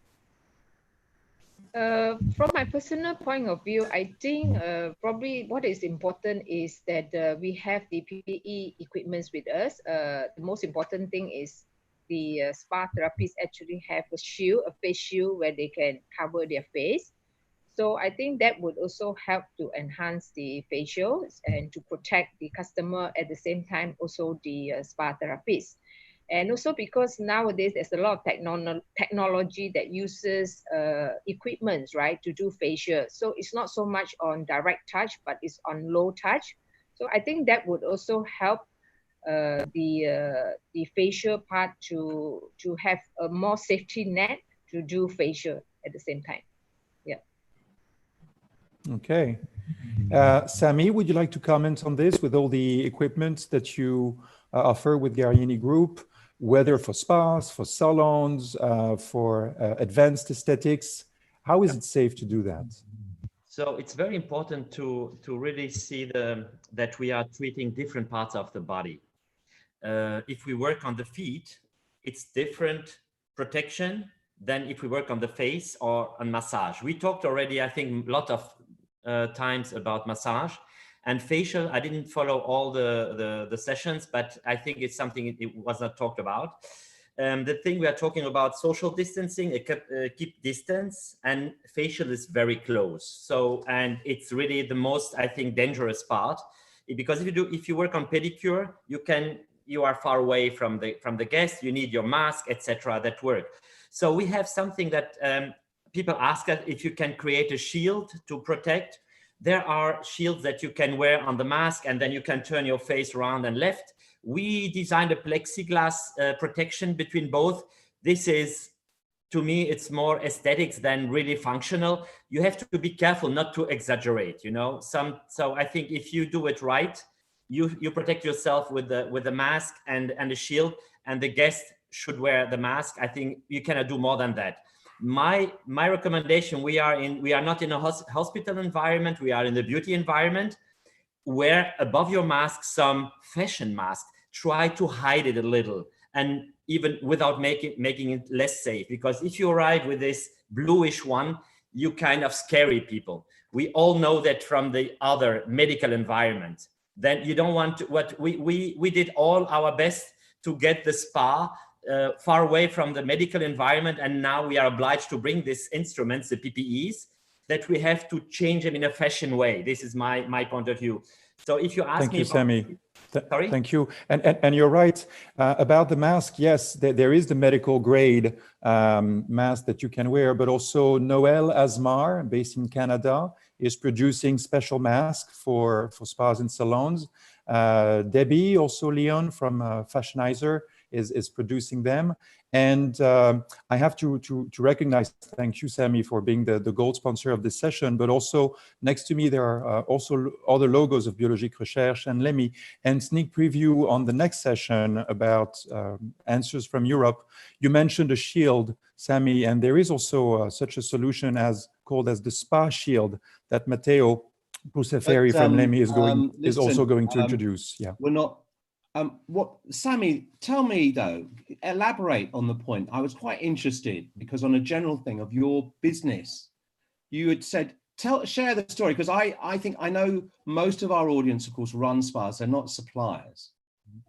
From my personal point of view, I think probably what is important is that we have the PPE equipments with us. The most important thing is the spa therapists actually have a shield, a face shield, where they can cover their face. So I think that would also help to enhance the facials and to protect the customer, at the same time also the spa therapist. And also because nowadays there's a lot of technology that uses equipment, right, to do facial. So it's not so much on direct touch, but it's on low touch. So I think that would also help the facial part to have a more safety net to do facial at the same time. Yeah. Okay. Sammy, would you like to comment on this with all the equipment that you offer with Garini Group? Whether for spas, for salons, for advanced aesthetics, How is it safe to do that? So it's very important to really see that we are treating different parts of the body. If we work on the feet, it's different protection than if we work on the face or on massage. We talked already, I think, a lot of times about massage and facial. I didn't follow all the sessions, but I think it's something it was not talked about. The thing we are talking about, social distancing, keep distance, and facial is very close. So, and it's really the most, I think, dangerous part, because if you work on pedicure, you are far away from the guest, you need your mask, etc. that work. So we have something that people ask us if you can create a shield to protect. There are shields that you can wear on the mask, and then you can turn your face around and left. We designed a plexiglass protection between both. This is, to me, it's more aesthetics than really functional. You have to be careful not to exaggerate, you know. So I think if you do it right, you protect yourself with the mask and the shield, and the guest should wear the mask. I think you cannot do more than that. My recommendation: we are not in a hospital environment. We are in the beauty environment. Wear above your mask some fashion mask. Try to hide it a little, and even without making it less safe. Because if you arrive with this bluish one, you kind of scary people. We all know that from the other medical environment. Then you don't want to. What we did all our best to get the spa far away from the medical environment, and now we are obliged to bring these instruments, the PPEs, that we have to change them in a fashion way. This is my point of view. So if you ask me, Sammy. Sorry? Thank you. And you're right about the mask. Yes, there is the medical grade mask that you can wear, but also Noel Asmar, based in Canada, is producing special masks for spas and salons. Debbie, also Leon from Fashionizer, is producing them. And I have to recognize, thank you, Sammy, for being the gold sponsor of this session, but also next to me, there are also other logos of Biologique Recherche and Lemmy, and sneak preview on the next session about answers from Europe. You mentioned a shield, Sammy, and there is also such a solution called as the Spa Shield that Matteo Puseferi from Lemmy is also going to introduce. Yeah, we're not. Sammy, tell me though, elaborate on the point. I was quite interested because on a general thing of your business, you had said, share the story, because I think I know most of our audience, of course, run spas, they're not suppliers,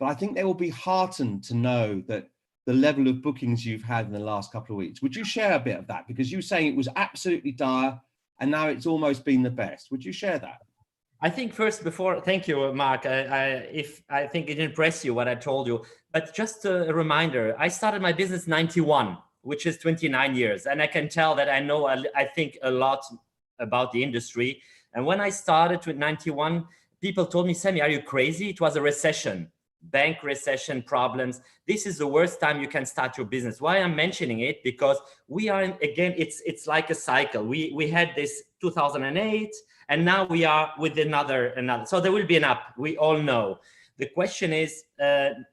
but I think they will be heartened to know that the level of bookings you've had in the last couple of weeks. Would you share a bit of that? Because you were saying it was absolutely dire and now it's almost been the best. Would you share that? I think first, thank you, Mark. I think it impressed you what I told you, but just a reminder, I started my business 91, which is 29 years. And I can tell that I know, I think a lot about the industry. And when I started with 91, people told me, Sammy, are you crazy? It was a recession, bank recession problems. This is the worst time you can start your business. Why I'm mentioning it? Because we are, again, it's like a cycle. We had this 2008, and now we are with another. So there will be an up. We all know. The question is,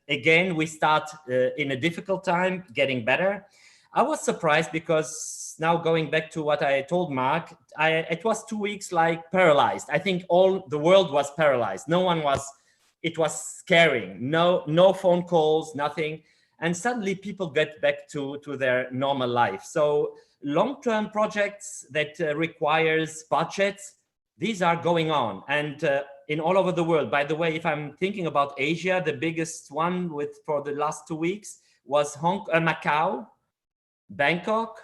again, we start in a difficult time, getting better. I was surprised because now going back to what I told Mark, it was 2 weeks like paralyzed. I think all the world was paralyzed. No one was. It was scaring. No phone calls, nothing. And suddenly people get back to their normal life. So long-term projects that requires budgets, these are going on, and in all over the world. By the way, if I'm thinking about Asia, the biggest one for the last 2 weeks was Macau, Bangkok,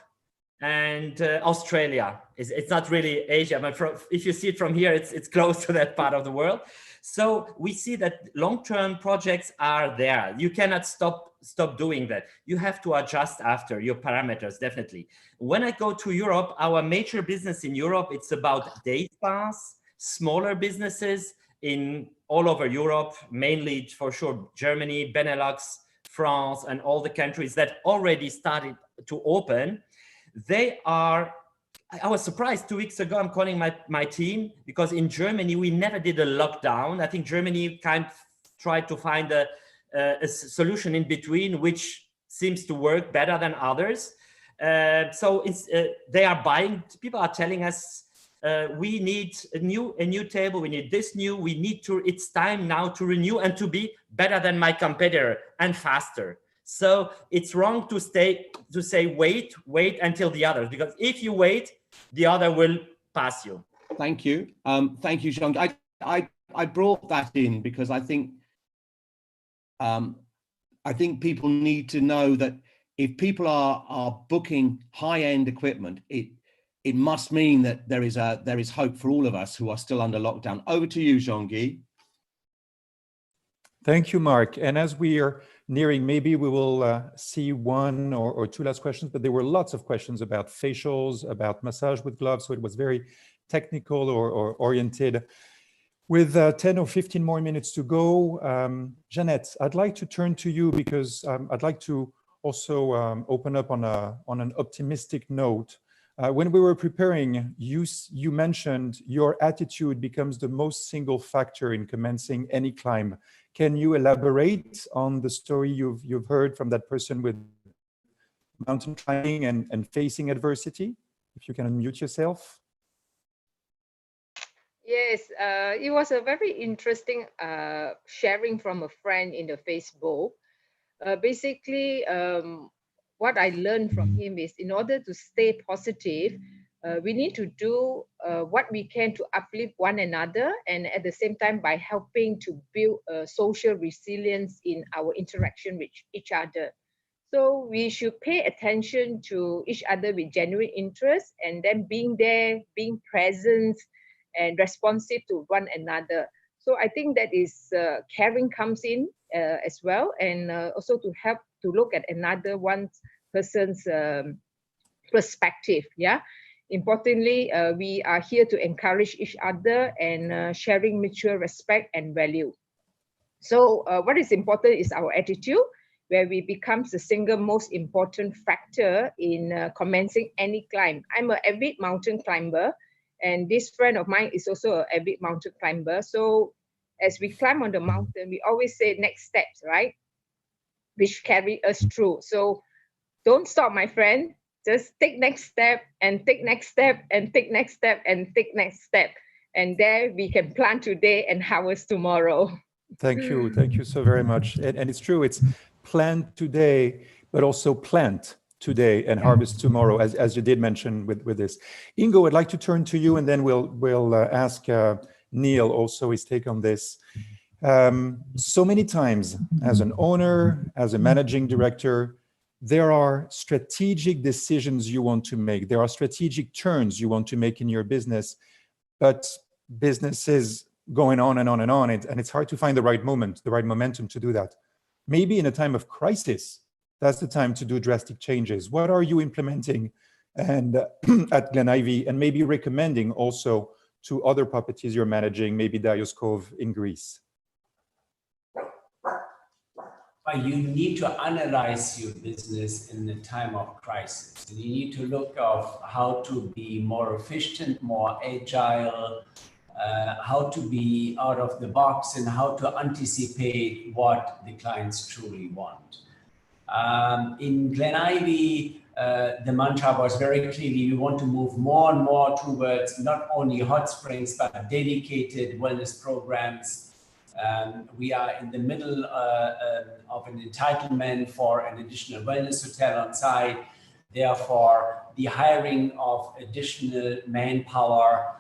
and Australia. It's not really Asia, but if you see it from here, it's close to that part of the world. So we see that long-term projects are there. You cannot stop doing that. You have to adjust after your parameters, definitely. When I go to Europe, our major business in Europe, it's about day spas, smaller businesses in all over Europe, mainly for sure Germany, Benelux, France, and all the countries that already started to open. I was surprised 2 weeks ago, I'm calling my team, because in Germany, we never did a lockdown. I think Germany kind of tried to find a solution in between, which seems to work better than others. So it's, they are buying, people are telling us, we need a new table, we need this new, we need to, it's time now to renew and to be better than my competitor and faster. So it's wrong to say wait until the others, because if you wait, the other will pass you. Thank you. Thank you, Jean. I brought that in because I think people need to know that if people are booking high-end equipment, it must mean that there is hope for all of us who are still under lockdown. Over to you, Jean-Guy. Thank you, Mark. And as we are nearing, maybe we will see one or two last questions, but there were lots of questions about facials, about massage with gloves. So it was very technical or oriented. With 10 or 15 more minutes to go, Jeanette, I'd like to turn to you because I'd like to also open up on an optimistic note. When we were preparing, you mentioned your attitude becomes the most single factor in commencing any climb. Can you elaborate on the story you've heard from that person with mountain climbing and facing adversity? If you can unmute yourself. Yes, it was a very interesting sharing from a friend in the Facebook. Basically, what I learned from him is in order to stay positive, we need to do what we can to uplift one another, and at the same time by helping to build social resilience in our interaction with each other. So we should pay attention to each other with genuine interest, and then being there, being present and responsive to one another. So I think that is caring comes in as well, and also to help to look at another one person's perspective. Yeah. Importantly, we are here to encourage each other and sharing mutual respect and value. So what is important is our attitude, where we becomes the single most important factor in commencing any climb. I'm an avid mountain climber, and this friend of mine is also an avid mountain climber. So as we climb on the mountain, we always say next steps, right? Which carry us through. So don't stop, my friend. Just take next step and take next step and take next step and take next step. And there we can plant today and harvest tomorrow. Thank you. Thank you so very much. And it's true, it's plant today, but also plant today and harvest tomorrow, as you did mention with this. Ingo, I'd like to turn to you, and then we'll ask Neil also his take on this. So many times as an owner, as a managing director, there are strategic decisions you want to make. There are strategic turns you want to make in your business, but business is going on and on and on, and it's hard to find the right moment, the right momentum to do that. Maybe in a time of crisis, that's the time to do drastic changes. What are you implementing and at Glen Ivy, and maybe recommending also to other properties you're managing, maybe Dios Cove in Greece? But you need to analyze your business in the time of crisis. And you need to look of how to be more efficient, more agile, how to be out of the box, and how to anticipate what the clients truly want. In Glen Ivy, the mantra was very clearly, we want to move more and more towards not only hot springs, but dedicated wellness programs. We are in the middle of an entitlement for an additional wellness hotel on site. Therefore, the hiring of additional manpower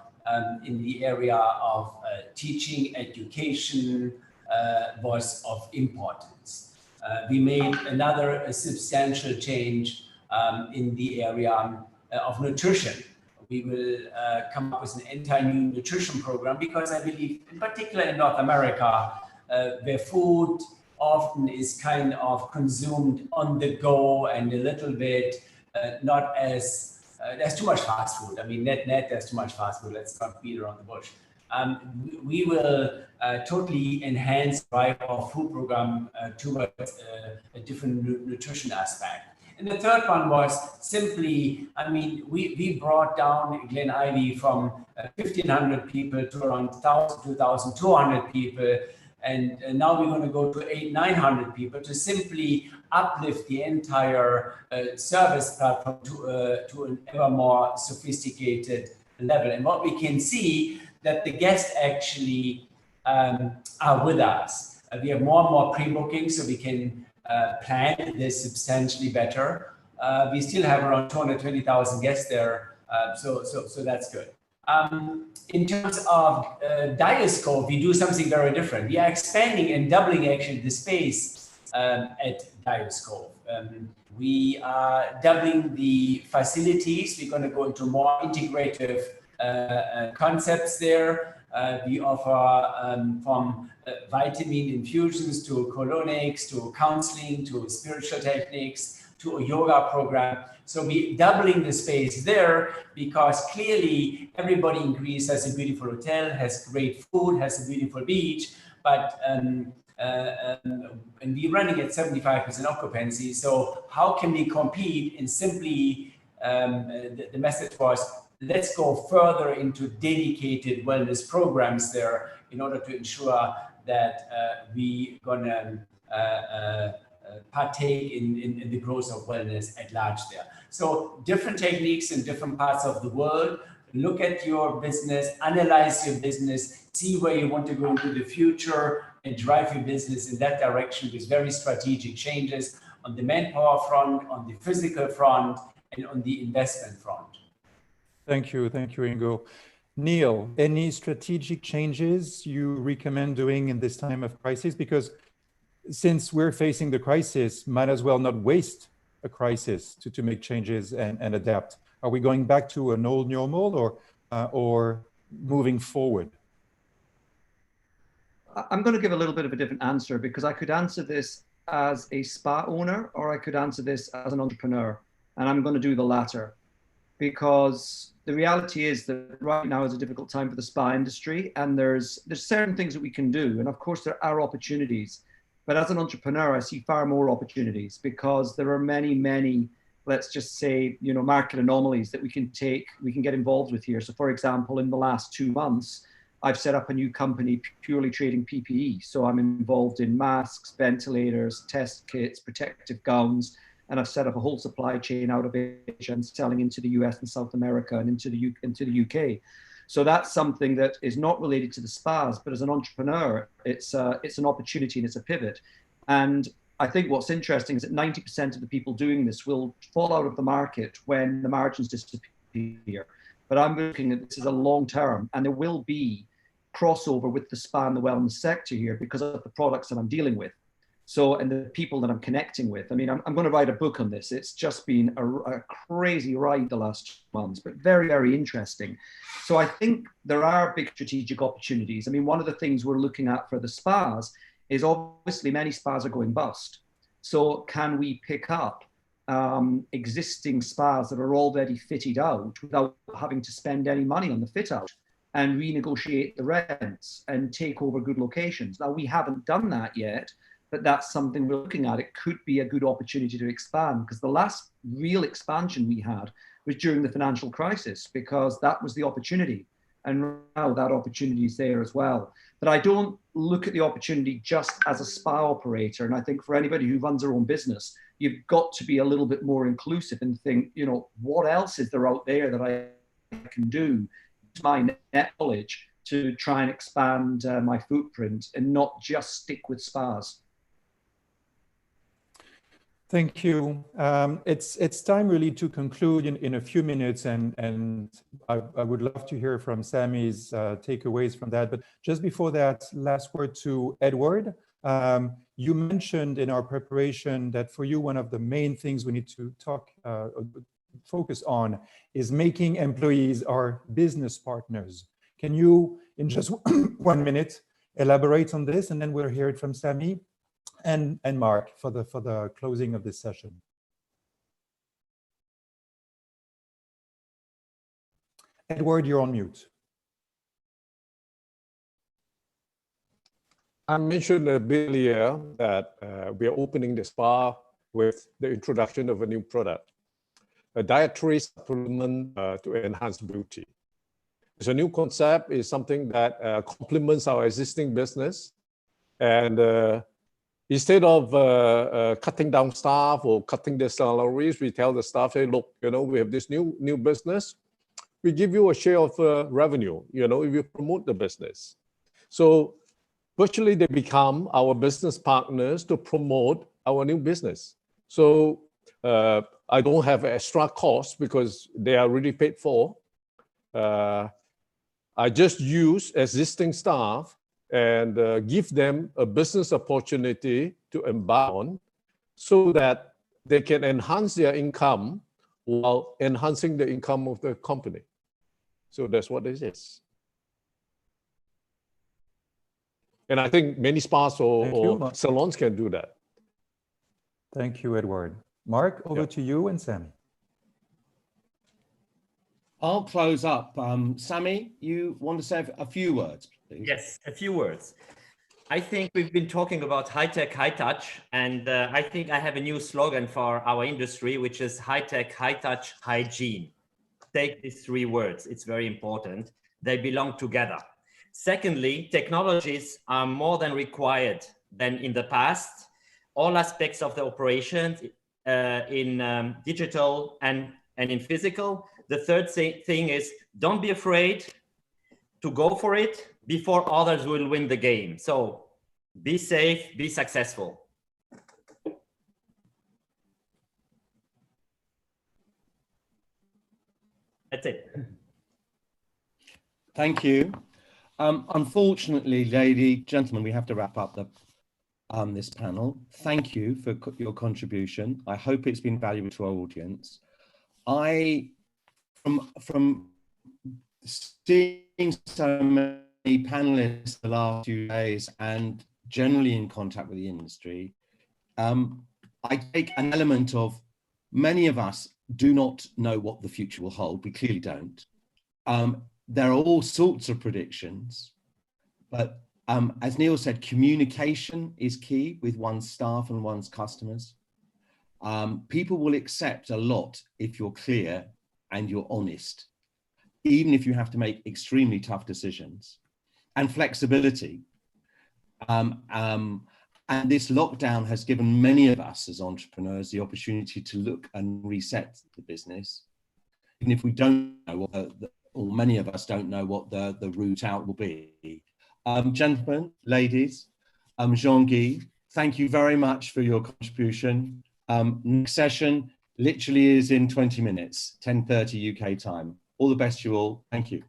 in the area of teaching, education was of importance. We made another substantial change in the area of nutrition. We will come up with an entire new nutrition program, because I believe, in particular in North America, where food often is kind of consumed on the go and a little bit not as, there's too much fast food. I mean, net, there's too much fast food. Let's not beat around the bush. We will totally enhance our food program towards a different nutrition aspect. And the third one was simply, I mean, we brought down Glen Ivy from 1,500 people to around 1,000, 2,200 people. And now we're going to go to 800-900 people to simply uplift the entire service platform to an ever more sophisticated level. And what we can see that the guests actually are with us. We have more and more pre-booking, so we can plan this substantially better. We still have around 220,000 guests there, so that's good. In terms of Diascope, we do something very different. We are expanding and doubling actually the space at Diascope. We are doubling the facilities. We're going to go into more integrative concepts there. We offer from vitamin infusions to colonics, to counseling, to spiritual techniques, to a yoga program. So we're doubling the space there because clearly everybody in Greece has a beautiful hotel, has great food, has a beautiful beach, but and we're running at 75% occupancy. So how can we compete? And simply the message was, let's go further into dedicated wellness programs there in order to ensure that we gonna partake in the growth of wellness at large there. So different techniques in different parts of the world. Look at your business, analyze your business, see where you want to go into the future and drive your business in that direction with very strategic changes on the manpower front, on the physical front, and on the investment front. Thank you, Ingo. Neil, any strategic changes you recommend doing in this time of crisis? Because since we're facing the crisis, might as well not waste a crisis to make changes and adapt. Are we going back to an old normal or moving forward? I'm going to give a little bit of a different answer because I could answer this as a spa owner or I could answer this as an entrepreneur. And I'm going to do the latter because the reality is that right now is a difficult time for the spa industry and there's certain things that we can do. And of course, there are opportunities. But as an entrepreneur, I see far more opportunities because there are many, let's just say, market anomalies that we can get involved with here. So for example, in the last 2 months, I've set up a new company purely trading PPE. So I'm involved in masks, ventilators, test kits, protective gowns, and I've set up a whole supply chain out of Asia and selling into the US and South America and into the UK. So that's something that is not related to the spas, but as an entrepreneur, it's an opportunity and it's a pivot. And I think what's interesting is that 90% of the people doing this will fall out of the market when the margins disappear. But I'm looking at this as a long term, and there will be crossover with the spa and the wellness sector here because of the products that I'm dealing with. So, and the people that I'm connecting with. I mean, I'm going to write a book on this. It's just been a crazy ride the last months, but very, very interesting. So I think there are big strategic opportunities. I mean, one of the things we're looking at for the spas is obviously many spas are going bust. So can we pick up existing spas that are already fitted out without having to spend any money on the fit out and renegotiate the rents and take over good locations? Now, we haven't done that yet, but that's something we're looking at. It could be a good opportunity to expand because the last real expansion we had was during the financial crisis because that was the opportunity. And now that opportunity is there as well. But I don't look at the opportunity just as a spa operator. And I think for anybody who runs their own business, you've got to be a little bit more inclusive and think, what else is there out there that I can do to my knowledge to try and expand my footprint and not just stick with spas. Thank you. It's time really to conclude in a few minutes, and I would love to hear from Sammy's takeaways from that. But just before that, last word to Edward. You mentioned in our preparation that for you, one of the main things we need to focus on is making employees our business partners. Can you, in just 1 minute, elaborate on this, and then we'll hear it from Sammy and Mark for the closing of this session. Edward, you're on mute. I mentioned earlier that we are opening the spa with the introduction of a new product, a dietary supplement to enhance beauty. It's a new concept, is something that complements our existing business. And instead of cutting down staff or cutting their salaries, we tell the staff, hey, look, we have this new business. We give you a share of revenue, if you promote the business. So virtually they become our business partners to promote our new business. So I don't have extra costs because they are already paid for. I just use existing staff and give them a business opportunity to embark on so that they can enhance their income while enhancing the income of the company. So that's what this is. And I think many spas or salons can do that. Thank you, Edward. Mark, over to you and Sammy. I'll close up. Sammy, you want to say a few words, please? Yes, a few words. I think we've been talking about high-tech, high-touch, and I think I have a new slogan for our industry, which is high-tech, high-touch, hygiene. Take these 3 words. It's very important. They belong together. Secondly, technologies are more than required than in the past. All aspects of the operations in digital and in physical. The third thing is don't be afraid to go for it before others will win the game. So be safe, be successful. That's it. Thank you. Unfortunately, gentlemen, we have to wrap up this panel. Thank you for your contribution. I hope it's been valuable to our audience. From seeing so many panelists the last few days and generally in contact with the industry, I take an element of many of us do not know what the future will hold. We clearly don't. There are all sorts of predictions, but as Neil said, communication is key with one's staff and one's customers. People will accept a lot if you're clear and you're honest, even if you have to make extremely tough decisions. And flexibility. And this lockdown has given many of us as entrepreneurs the opportunity to look and reset the business, even if we don't know what or many of us don't know what the route out will be. Gentlemen, ladies, Jean-Guy, thank you very much for your contribution. Next session literally is in 20 minutes, 10:30 UK time. All the best to you all. Thank you.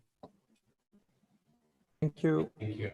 Thank you. Thank you.